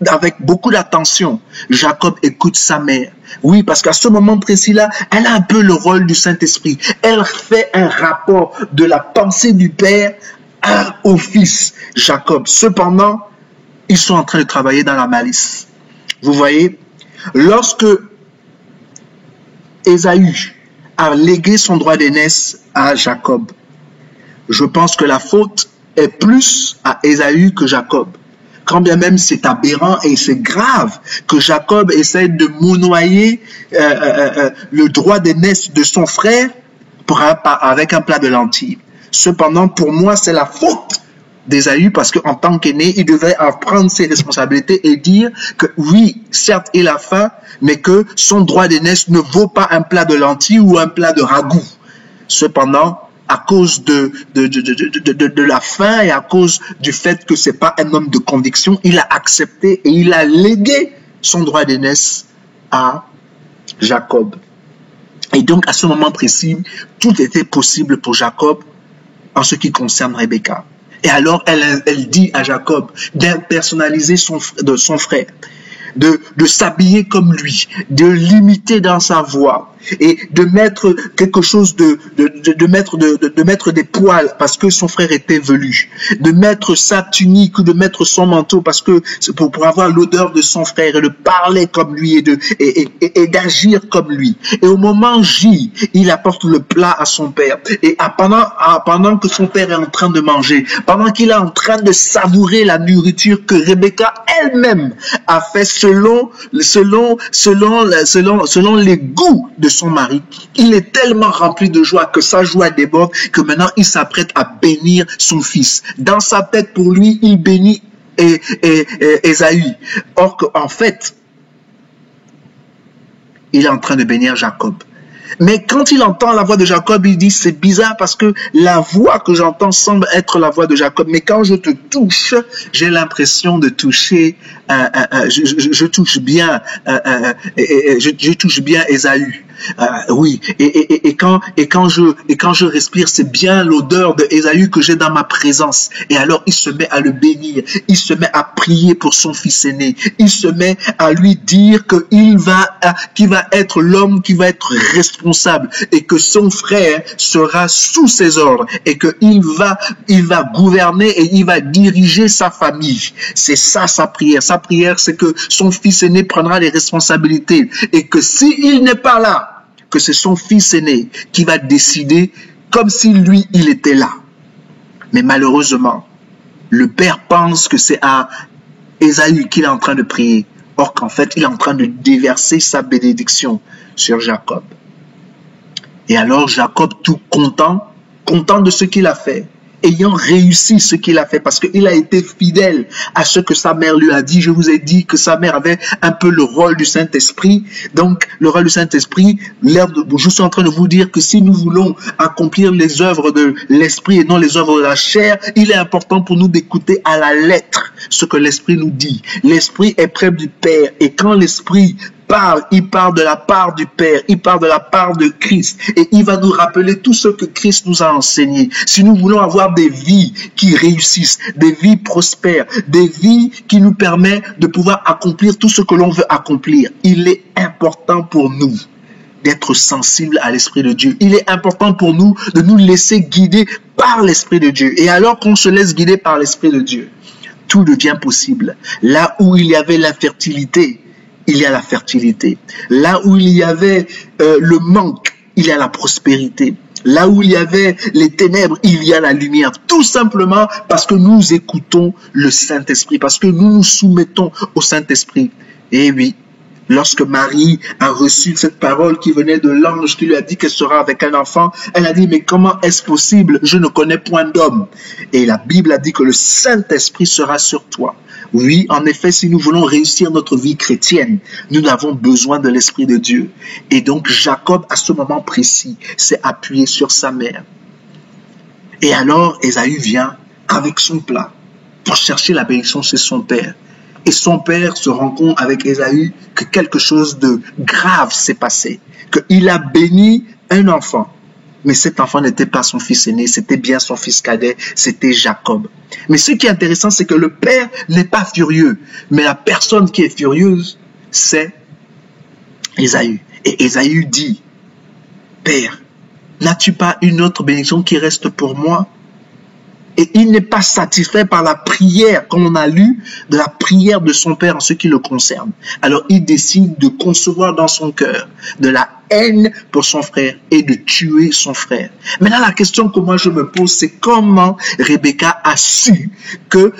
avec beaucoup d'attention, Jacob écoute sa mère. Oui, parce qu'à ce moment précis-là, elle a un peu le rôle du Saint-Esprit. Elle fait un rapport de la pensée du père au fils Jacob. Cependant, ils sont en train de travailler dans la malice. Vous voyez, lorsque Ésaü a légué son droit d'aînesse à Jacob, je pense que la faute est plus à Ésaü que Jacob. Quand bien même c'est aberrant et c'est grave que Jacob essaie de mounoyer le droit d'aînesse de son frère avec un plat de lentilles. Cependant, pour moi, c'est la faute d'Ésaü parce qu'en tant qu'aîné, il devait prendre ses responsabilités et dire que oui, certes, il a faim, mais que son droit d'aînesse ne vaut pas un plat de lentilles ou un plat de ragoût. Cependant, à cause de la faim et à cause du fait que c'est pas un homme de conviction, il a accepté et il a légué son droit d'aînesse à Jacob. Et donc, à ce moment précis, tout était possible pour Jacob en ce qui concerne Rebecca. Et alors, elle dit à Jacob d'impersonnaliser son frère, de s'habiller comme lui, de l'imiter dans sa voix et de mettre quelque chose de mettre des poils parce que son frère était velu, de mettre sa tunique ou de mettre son manteau parce que pour avoir l'odeur de son frère et de parler comme lui et d'agir comme lui. Et au moment J, il apporte le plat à son père et pendant que son père est en train de manger, pendant qu'il est en train de savourer la nourriture que Rebecca elle-même a fait selon les goûts de son mari, il est tellement rempli de joie que sa joie déborde que maintenant il s'apprête à bénir son fils. Dans sa tête, pour lui, il bénit Ésaü. Or qu'en fait, il est en train de bénir Jacob. Mais quand il entend la voix de Jacob, il dit c'est bizarre parce que la voix que j'entends semble être la voix de Jacob. Mais quand je te touche, j'ai l'impression de toucher, je touche bien, je touche bien Ésaü. Oui, et quand je respire, c'est bien l'odeur de Ésaü que j'ai dans ma présence. Et alors il se met à le bénir, il se met à prier pour son fils aîné, il se met à lui dire qu'il va être l'homme qui va être responsable et que son frère sera sous ses ordres et qu'il va gouverner et il va diriger sa famille. C'est ça sa prière. Sa prière, c'est que son fils aîné prendra les responsabilités et que s'il n'est pas là, que c'est son fils aîné qui va décider comme si lui, il était là. Mais malheureusement, le père pense que c'est à Ésaü qu'il est en train de prier. Or qu'en fait, il est en train de déverser sa bénédiction sur Jacob. Et alors Jacob, tout content de ce qu'il a fait, ayant réussi ce qu'il a fait, parce qu'il a été fidèle à ce que sa mère lui a dit. Je vous ai dit que sa mère avait un peu le rôle du Saint-Esprit. Donc, le rôle du Saint-Esprit, je suis en train de vous dire que si nous voulons accomplir les œuvres de l'Esprit et non les œuvres de la chair, il est important pour nous d'écouter à la lettre ce que l'Esprit nous dit. L'Esprit est près du Père, et quand l'Esprit parle, il parle de la part du Père, il parle de la part de Christ, et il va nous rappeler tout ce que Christ nous a enseigné. Si nous voulons avoir des vies qui réussissent, des vies prospères, des vies qui nous permettent de pouvoir accomplir tout ce que l'on veut accomplir, il est important pour nous d'être sensibles à l'Esprit de Dieu. Il est important pour nous de nous laisser guider par l'Esprit de Dieu. Et alors qu'on se laisse guider par l'Esprit de Dieu, tout devient possible. Là où il y avait l'infertilité, il y a la fertilité. Là où il y avait le manque, il y a la prospérité. Là où il y avait les ténèbres, il y a la lumière. Tout simplement parce que nous écoutons le Saint-Esprit, parce que nous nous soumettons au Saint-Esprit. Et oui, lorsque Marie a reçu cette parole qui venait de l'ange qui lui a dit qu'elle sera avec un enfant, elle a dit, mais comment est-ce possible? Je ne connais point d'homme. Et la Bible a dit que le Saint-Esprit sera sur toi. Oui, en effet, si nous voulons réussir notre vie chrétienne, nous avons besoin de l'Esprit de Dieu. Et donc, Jacob, à ce moment précis, s'est appuyé sur sa mère. Et alors, Ésaü vient avec son plat pour chercher la bénédiction chez son père. Et son père se rend compte avec Ésaü que quelque chose de grave s'est passé, qu'il a béni un enfant. Mais cet enfant n'était pas son fils aîné, c'était bien son fils cadet, c'était Jacob. Mais ce qui est intéressant, c'est que le père n'est pas furieux, mais la personne qui est furieuse, c'est Ésaü. Et Ésaü dit, « Père, n'as-tu pas une autre bénédiction qui reste pour moi ?» Et il n'est pas satisfait par la prière, comme on a lu, de la prière de son père en ce qui le concerne. Alors il décide de concevoir dans son cœur de la haine pour son frère et de tuer son frère. Maintenant, la question que moi je me pose, c'est comment Rebecca a su que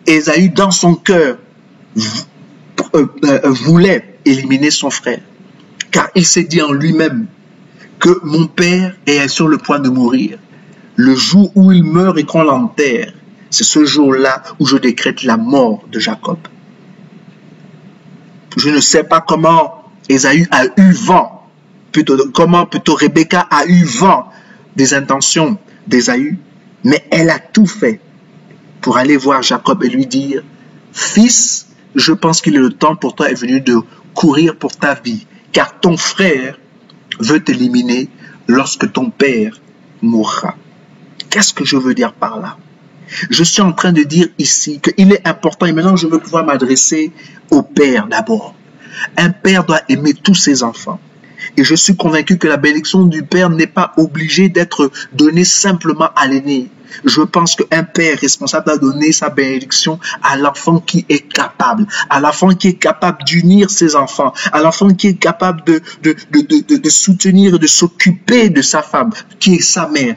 Ésaü, dans son cœur, voulait éliminer son frère. Car il s'est dit en lui-même que mon père est sur le point de mourir. Le jour où il meurt et qu'on l'enterre, c'est ce jour-là où je décrète la mort de Jacob. Je ne sais pas comment Ésaü a eu vent, comment Rebecca a eu vent des intentions d'Ésaü, mais elle a tout fait pour aller voir Jacob et lui dire, « Fils, je pense qu'il est le temps pour toi est venu de courir pour ta vie, car ton frère veut t'éliminer lorsque ton père mourra. » Qu'est-ce que je veux dire par là? Je suis en train de dire ici qu'il est important, et maintenant je veux pouvoir m'adresser au père d'abord. Un père doit aimer tous ses enfants. Et je suis convaincu que la bénédiction du père n'est pas obligée d'être donnée simplement à l'aîné. Je pense qu'un père responsable doit donner sa bénédiction à l'enfant qui est capable, à l'enfant qui est capable d'unir ses enfants, à l'enfant qui est capable de soutenir et de s'occuper de sa femme, qui est sa mère,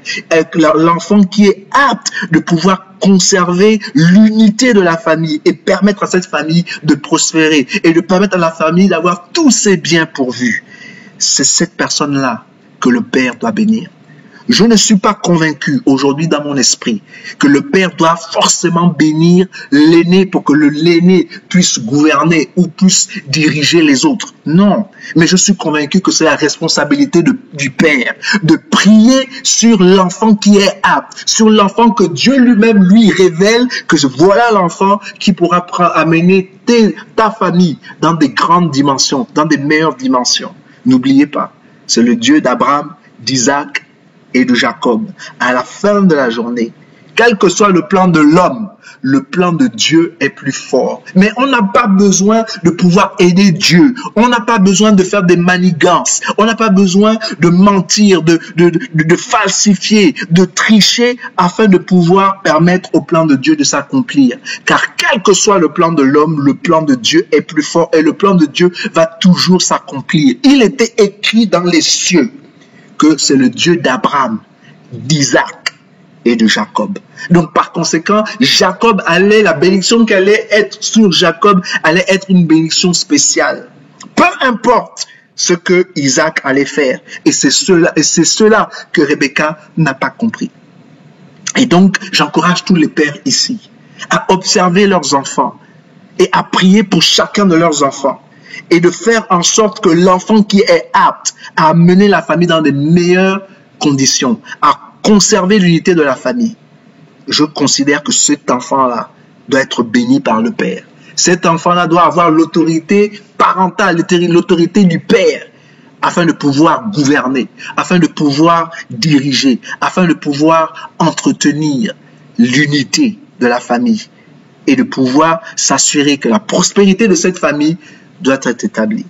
l'enfant qui est apte de pouvoir conserver l'unité de la famille et permettre à cette famille de prospérer et de permettre à la famille d'avoir tous ses biens pourvus. C'est cette personne-là que le père doit bénir. Je ne suis pas convaincu aujourd'hui dans mon esprit que le père doit forcément bénir l'aîné pour que l'aîné puisse gouverner ou puisse diriger les autres. Non, mais je suis convaincu que c'est la responsabilité du père de prier sur l'enfant qui est apte, sur l'enfant que Dieu lui-même lui révèle que voilà l'enfant qui pourra amener ta famille dans des grandes dimensions, dans des meilleures dimensions. N'oubliez pas, c'est le Dieu d'Abraham, d'Isaac et de Jacob. À la fin de la journée, quel que soit le plan de l'homme, le plan de Dieu est plus fort. Mais on n'a pas besoin de pouvoir aider Dieu. On n'a pas besoin de faire des manigances. On n'a pas besoin de mentir, de falsifier, de tricher afin de pouvoir permettre au plan de Dieu de s'accomplir. Car quel que soit le plan de l'homme, le plan de Dieu est plus fort et le plan de Dieu va toujours s'accomplir. Il était écrit dans les cieux que c'est le Dieu d'Abraham, d'Isaac et de Jacob. Donc par conséquent, la bénédiction qui allait être sur Jacob allait être une bénédiction spéciale. Peu importe ce que Isaac allait faire. Et c'est cela que Rebecca n'a pas compris. Et donc, j'encourage tous les pères ici à observer leurs enfants et à prier pour chacun de leurs enfants et de faire en sorte que l'enfant qui est apte à mener la famille dans les meilleures conditions, à conserver l'unité de la famille. Je considère que cet enfant-là doit être béni par le Père. Cet enfant-là doit avoir l'autorité parentale, l'autorité du Père, afin de pouvoir gouverner, afin de pouvoir diriger, afin de pouvoir entretenir l'unité de la famille et de pouvoir s'assurer que la prospérité de cette famille doit être établie.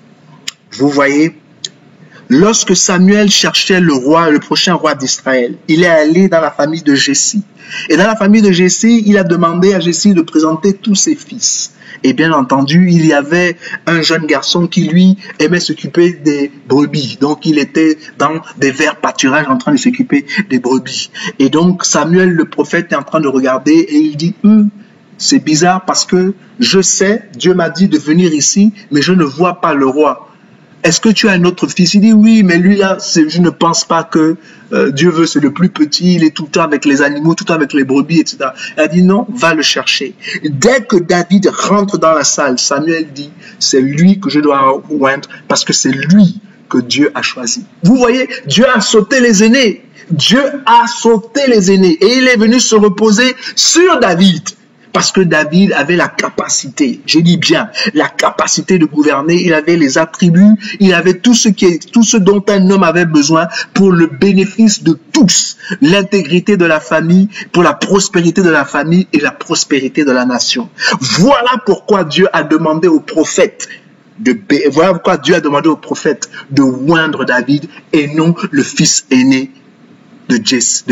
Vous voyez, lorsque Samuel cherchait le roi, le prochain roi d'Israël, il est allé dans la famille de Jessie. Et dans la famille de Jessie, il a demandé à Jessie de présenter tous ses fils. Et bien entendu, il y avait un jeune garçon qui, lui, aimait s'occuper des brebis. Donc, il était dans des verts pâturages en train de s'occuper des brebis. Et donc, Samuel, le prophète, est en train de regarder et il dit, c'est bizarre parce que je sais, Dieu m'a dit de venir ici, mais je ne vois pas le roi. Est-ce que tu as un autre fils? Il dit oui, mais lui là, je ne pense pas que Dieu veut, c'est le plus petit, il est tout le temps avec les animaux, tout le temps avec les brebis, etc. Elle a dit non, va le chercher. Dès que David rentre dans la salle, Samuel dit, c'est lui que je dois oindre parce que c'est lui que Dieu a choisi. Vous voyez, Dieu a sauté les aînés. Dieu a sauté les aînés et il est venu se reposer sur David. Parce que David avait la capacité, je dis bien, la capacité de gouverner, il avait les attributs, il avait tout ce dont un homme avait besoin pour le bénéfice de tous, l'intégrité de la famille, pour la prospérité de la famille et la prospérité de la nation. Voilà pourquoi Dieu a demandé au prophète de oindre David et non le fils aîné de Jesse.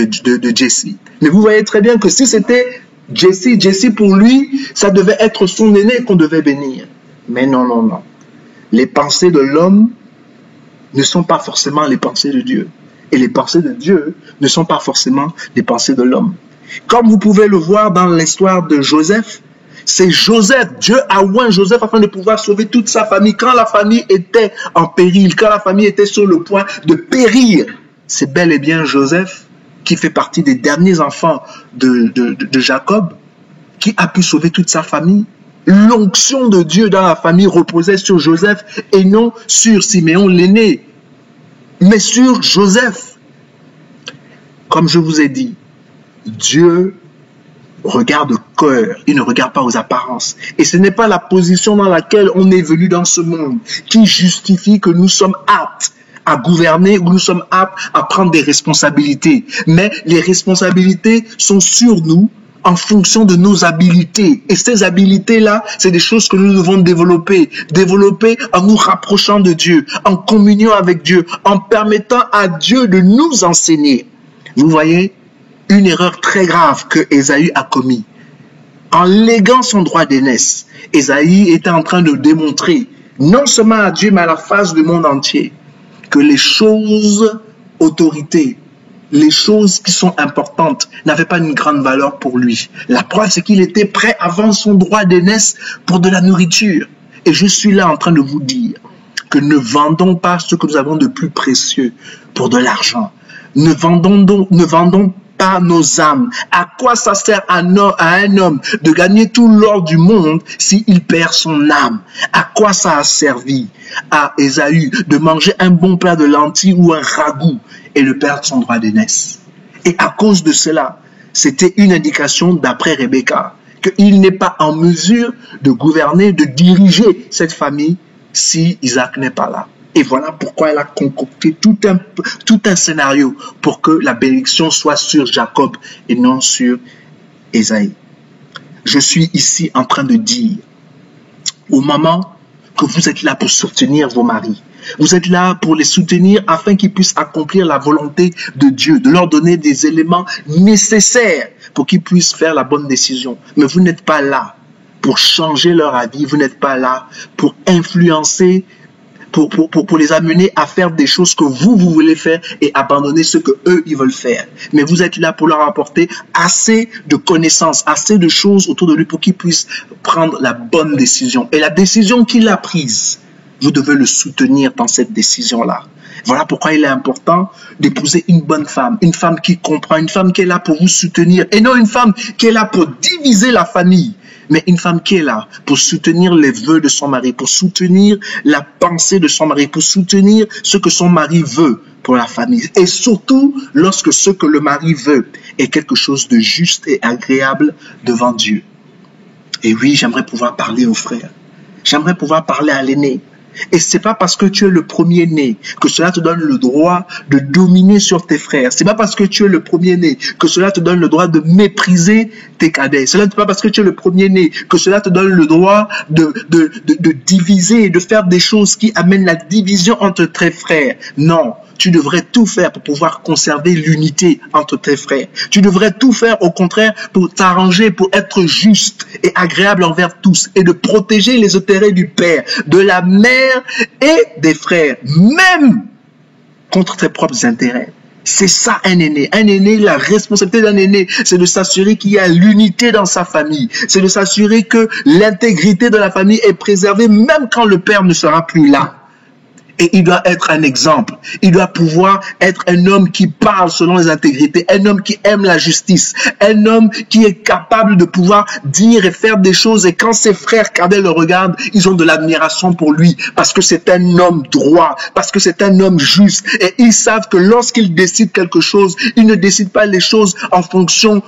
Mais vous voyez très bien que si c'était Jesse pour lui, ça devait être son aîné qu'on devait bénir. Mais non, non, non. Les pensées de l'homme ne sont pas forcément les pensées de Dieu. Et les pensées de Dieu ne sont pas forcément les pensées de l'homme. Comme vous pouvez le voir dans l'histoire de Joseph, c'est Joseph, Dieu a oint Joseph afin de pouvoir sauver toute sa famille. Quand la famille était en péril, quand la famille était sur le point de périr, c'est bel et bien Joseph qui fait partie des derniers enfants de Jacob, qui a pu sauver toute sa famille. L'onction de Dieu dans la famille reposait sur Joseph et non sur Siméon l'aîné, mais sur Joseph. Comme je vous ai dit, Dieu regarde au cœur, il ne regarde pas aux apparences. Et ce n'est pas la position dans laquelle on est venu dans ce monde qui justifie que nous sommes aptes à gouverner, où nous sommes aptes à prendre des responsabilités. Mais les responsabilités sont sur nous en fonction de nos habilités. Et ces habilités-là, c'est des choses que nous devons développer. Développer en nous rapprochant de Dieu, en communion avec Dieu, en permettant à Dieu de nous enseigner. Vous voyez, une erreur très grave que Ésaü a commis. En léguant son droit d'aînesse, Ésaü était en train de démontrer, non seulement à Dieu, mais à la face du monde entier, que les choses autorités, les choses qui sont importantes n'avaient pas une grande valeur pour lui. La preuve, c'est qu'il était prêt à vendre son droit d'aînesse pour de la nourriture. Et je suis là en train de vous dire que ne vendons pas ce que nous avons de plus précieux pour de l'argent. Ne vendons pas nos âmes. À quoi ça sert à un homme de gagner tout l'or du monde s'il perd son âme? À quoi ça a servi à Ésaü de manger un bon plat de lentilles ou un ragoût et de perdre son droit d'aînesse? Et à cause de cela, c'était une indication d'après Rebecca qu'il n'est pas en mesure de gouverner, de diriger cette famille si Isaac n'est pas là. Et voilà pourquoi elle a concocté tout un scénario pour que la bénédiction soit sur Jacob et non sur Ésaü. Je suis ici en train de dire, au moment que vous êtes là pour soutenir vos maris, vous êtes là pour les soutenir afin qu'ils puissent accomplir la volonté de Dieu, de leur donner des éléments nécessaires pour qu'ils puissent faire la bonne décision. Mais vous n'êtes pas là pour changer leur avis, vous n'êtes pas là pour influencer, pour les amener à faire des choses que vous voulez faire et abandonner ce que eux ils veulent faire. Mais vous êtes là pour leur apporter assez de connaissances, assez de choses autour de lui pour qu'ils puissent prendre la bonne décision. Et la décision qu'il a prise, vous devez le soutenir dans cette décision-là. Voilà pourquoi il est important d'épouser une bonne femme, une femme qui comprend, une femme qui est là pour vous soutenir, et non une femme qui est là pour diviser la famille, mais une femme qui est là pour soutenir les vœux de son mari, pour soutenir la pensée de son mari, pour soutenir ce que son mari veut pour la famille. Et surtout, lorsque ce que le mari veut est quelque chose de juste et agréable devant Dieu. Et oui, j'aimerais pouvoir parler aux frères. J'aimerais pouvoir parler à l'aîné. Et c'est pas parce que tu es le premier-né que cela te donne le droit de dominer sur tes frères. C'est pas parce que tu es le premier-né que cela te donne le droit de mépriser tes cadets. Cela n'est pas parce que tu es le premier-né que cela te donne le droit de diviser et de faire des choses qui amènent la division entre tes frères. Non. Tu devrais tout faire pour pouvoir conserver l'unité entre tes frères. Tu devrais tout faire, au contraire, pour t'arranger, pour être juste et agréable envers tous et de protéger les intérêts du père, de la mère et des frères, même contre tes propres intérêts. C'est ça un aîné. Un aîné, la responsabilité d'un aîné, c'est de s'assurer qu'il y a l'unité dans sa famille. C'est de s'assurer que l'intégrité de la famille est préservée même quand le père ne sera plus là. Et il doit être un exemple. Il doit pouvoir être un homme qui parle selon les intégrités, un homme qui aime la justice, un homme qui est capable de pouvoir dire et faire des choses. Et quand ses frères cadets le regardent, ils ont de l'admiration pour lui parce que c'est un homme droit, parce que c'est un homme juste. Et ils savent que lorsqu'il décide quelque chose, il ne décide pas les choses en fonction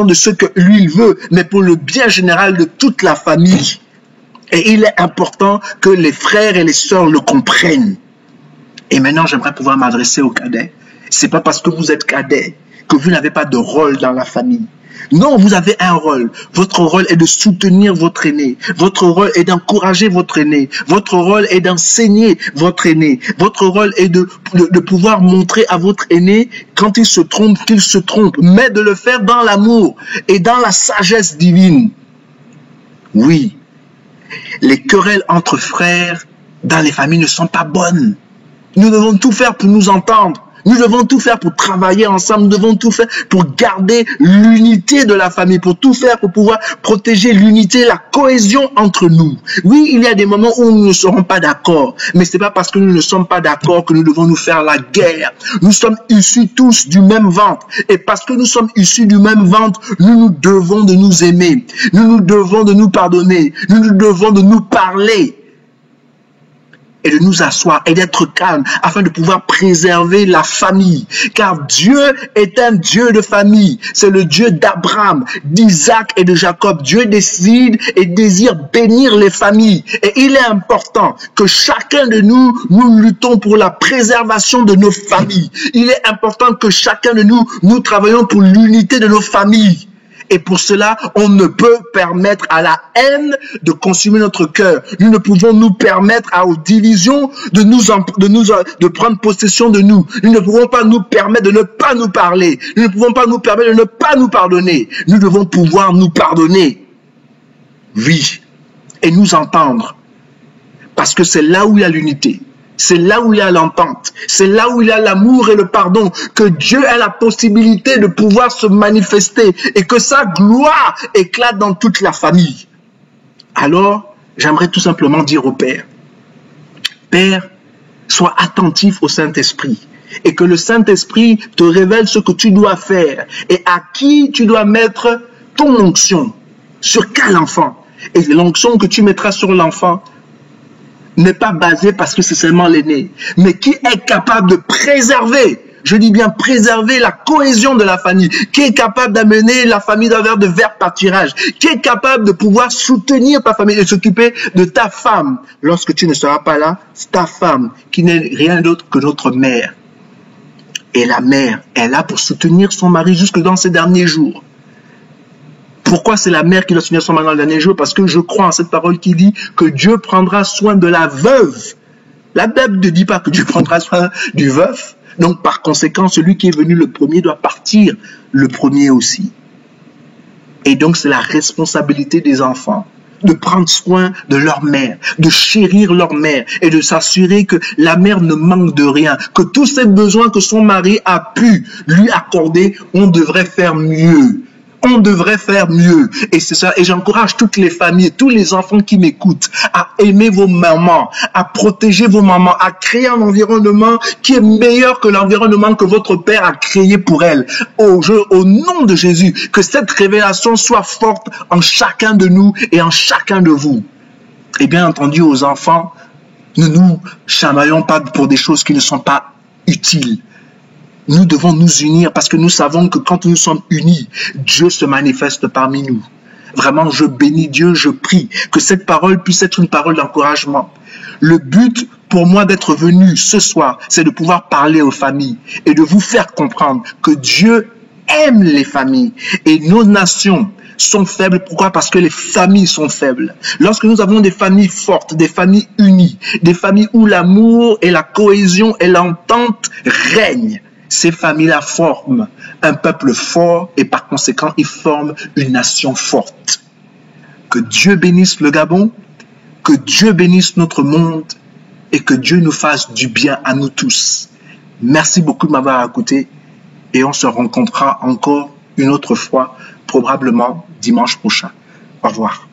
de ce que lui il veut, mais pour le bien général de toute la famille. Et il est important que les frères et les sœurs le comprennent. Et maintenant, j'aimerais pouvoir m'adresser aux cadets. C'est pas parce que vous êtes cadet que vous n'avez pas de rôle dans la famille. Non, vous avez un rôle. Votre rôle est de soutenir votre aîné. Votre rôle est d'encourager votre aîné. Votre rôle est d'enseigner votre aîné. Votre rôle est de pouvoir montrer à votre aîné quand il se trompe, qu'il se trompe, mais de le faire dans l'amour et dans la sagesse divine. Oui. Les querelles entre frères dans les familles ne sont pas bonnes. Nous devons tout faire pour nous entendre. Nous devons tout faire pour travailler ensemble. Nous devons tout faire pour garder l'unité de la famille, pour tout faire pour pouvoir protéger l'unité, la cohésion entre nous. Oui, il y a des moments où nous ne serons pas d'accord, mais ce n'est pas parce que nous ne sommes pas d'accord que nous devons nous faire la guerre. Nous sommes issus tous du même ventre. Et parce que nous sommes issus du même ventre, nous devons de nous aimer. Nous devons de nous pardonner. Nous devons de nous parler. Et de nous asseoir et d'être calme afin de pouvoir préserver la famille. Car Dieu est un Dieu de famille. C'est le Dieu d'Abraham, d'Isaac et de Jacob. Dieu décide et désire bénir les familles. Et il est important que chacun de nous luttons pour la préservation de nos familles. Il est important que chacun de nous travaillons pour l'unité de nos familles. Et pour cela, on ne peut permettre à la haine de consumer notre cœur. Nous ne pouvons nous permettre aux divisions de prendre possession de nous. Nous ne pouvons pas nous permettre de ne pas nous parler. Nous ne pouvons pas nous permettre de ne pas nous pardonner. Nous devons pouvoir nous pardonner. Oui. Et nous entendre. Parce que c'est là où il y a l'unité. C'est là où il y a l'entente. C'est là où il y a l'amour et le pardon. Que Dieu ait la possibilité de pouvoir se manifester et que sa gloire éclate dans toute la famille. Alors, j'aimerais tout simplement dire au Père, Père, sois attentif au Saint-Esprit et que le Saint-Esprit te révèle ce que tu dois faire et à qui tu dois mettre ton onction. Sur quel enfant? Et l'onction que tu mettras sur l'enfant n'est pas basé parce que c'est seulement l'aîné, mais qui est capable de préserver, je dis bien préserver la cohésion de la famille, qui est capable d'amener la famille vers de verts pâturages, qui est capable de pouvoir soutenir ta famille et s'occuper de ta femme. Lorsque tu ne seras pas là, c'est ta femme qui n'est rien d'autre que notre mère. Et la mère est là pour soutenir son mari jusque dans ses derniers jours. Pourquoi c'est la mère qui doit soutenir son mari dans le dernier jour? Parce que je crois en cette parole qui dit que Dieu prendra soin de la veuve. La Bible ne dit pas que Dieu prendra soin du veuf. Donc par conséquent, celui qui est venu le premier doit partir le premier aussi. Et donc c'est la responsabilité des enfants de prendre soin de leur mère, de chérir leur mère et de s'assurer que la mère ne manque de rien, que tous ces besoins que son mari a pu lui accorder, on devrait faire mieux. On devrait faire mieux. Et c'est ça. Et j'encourage toutes les familles, tous les enfants qui m'écoutent à aimer vos mamans, à protéger vos mamans, à créer un environnement qui est meilleur que l'environnement que votre père a créé pour elle. Au nom de Jésus, que cette révélation soit forte en chacun de nous et en chacun de vous. Et bien entendu, aux enfants, ne nous chamaillons pas pour des choses qui ne sont pas utiles. Nous devons nous unir parce que nous savons que quand nous sommes unis, Dieu se manifeste parmi nous. Vraiment, je bénis Dieu, je prie que cette parole puisse être une parole d'encouragement. Le but pour moi d'être venu ce soir, c'est de pouvoir parler aux familles et de vous faire comprendre que Dieu aime les familles et nos nations sont faibles. Pourquoi? Parce que les familles sont faibles. Lorsque nous avons des familles fortes, des familles unies, des familles où l'amour et la cohésion et l'entente règnent, ces familles-là forment un peuple fort et par conséquent, ils forment une nation forte. Que Dieu bénisse le Gabon, que Dieu bénisse notre monde et que Dieu nous fasse du bien à nous tous. Merci beaucoup de m'avoir écouté et on se rencontrera encore une autre fois, probablement dimanche prochain. Au revoir.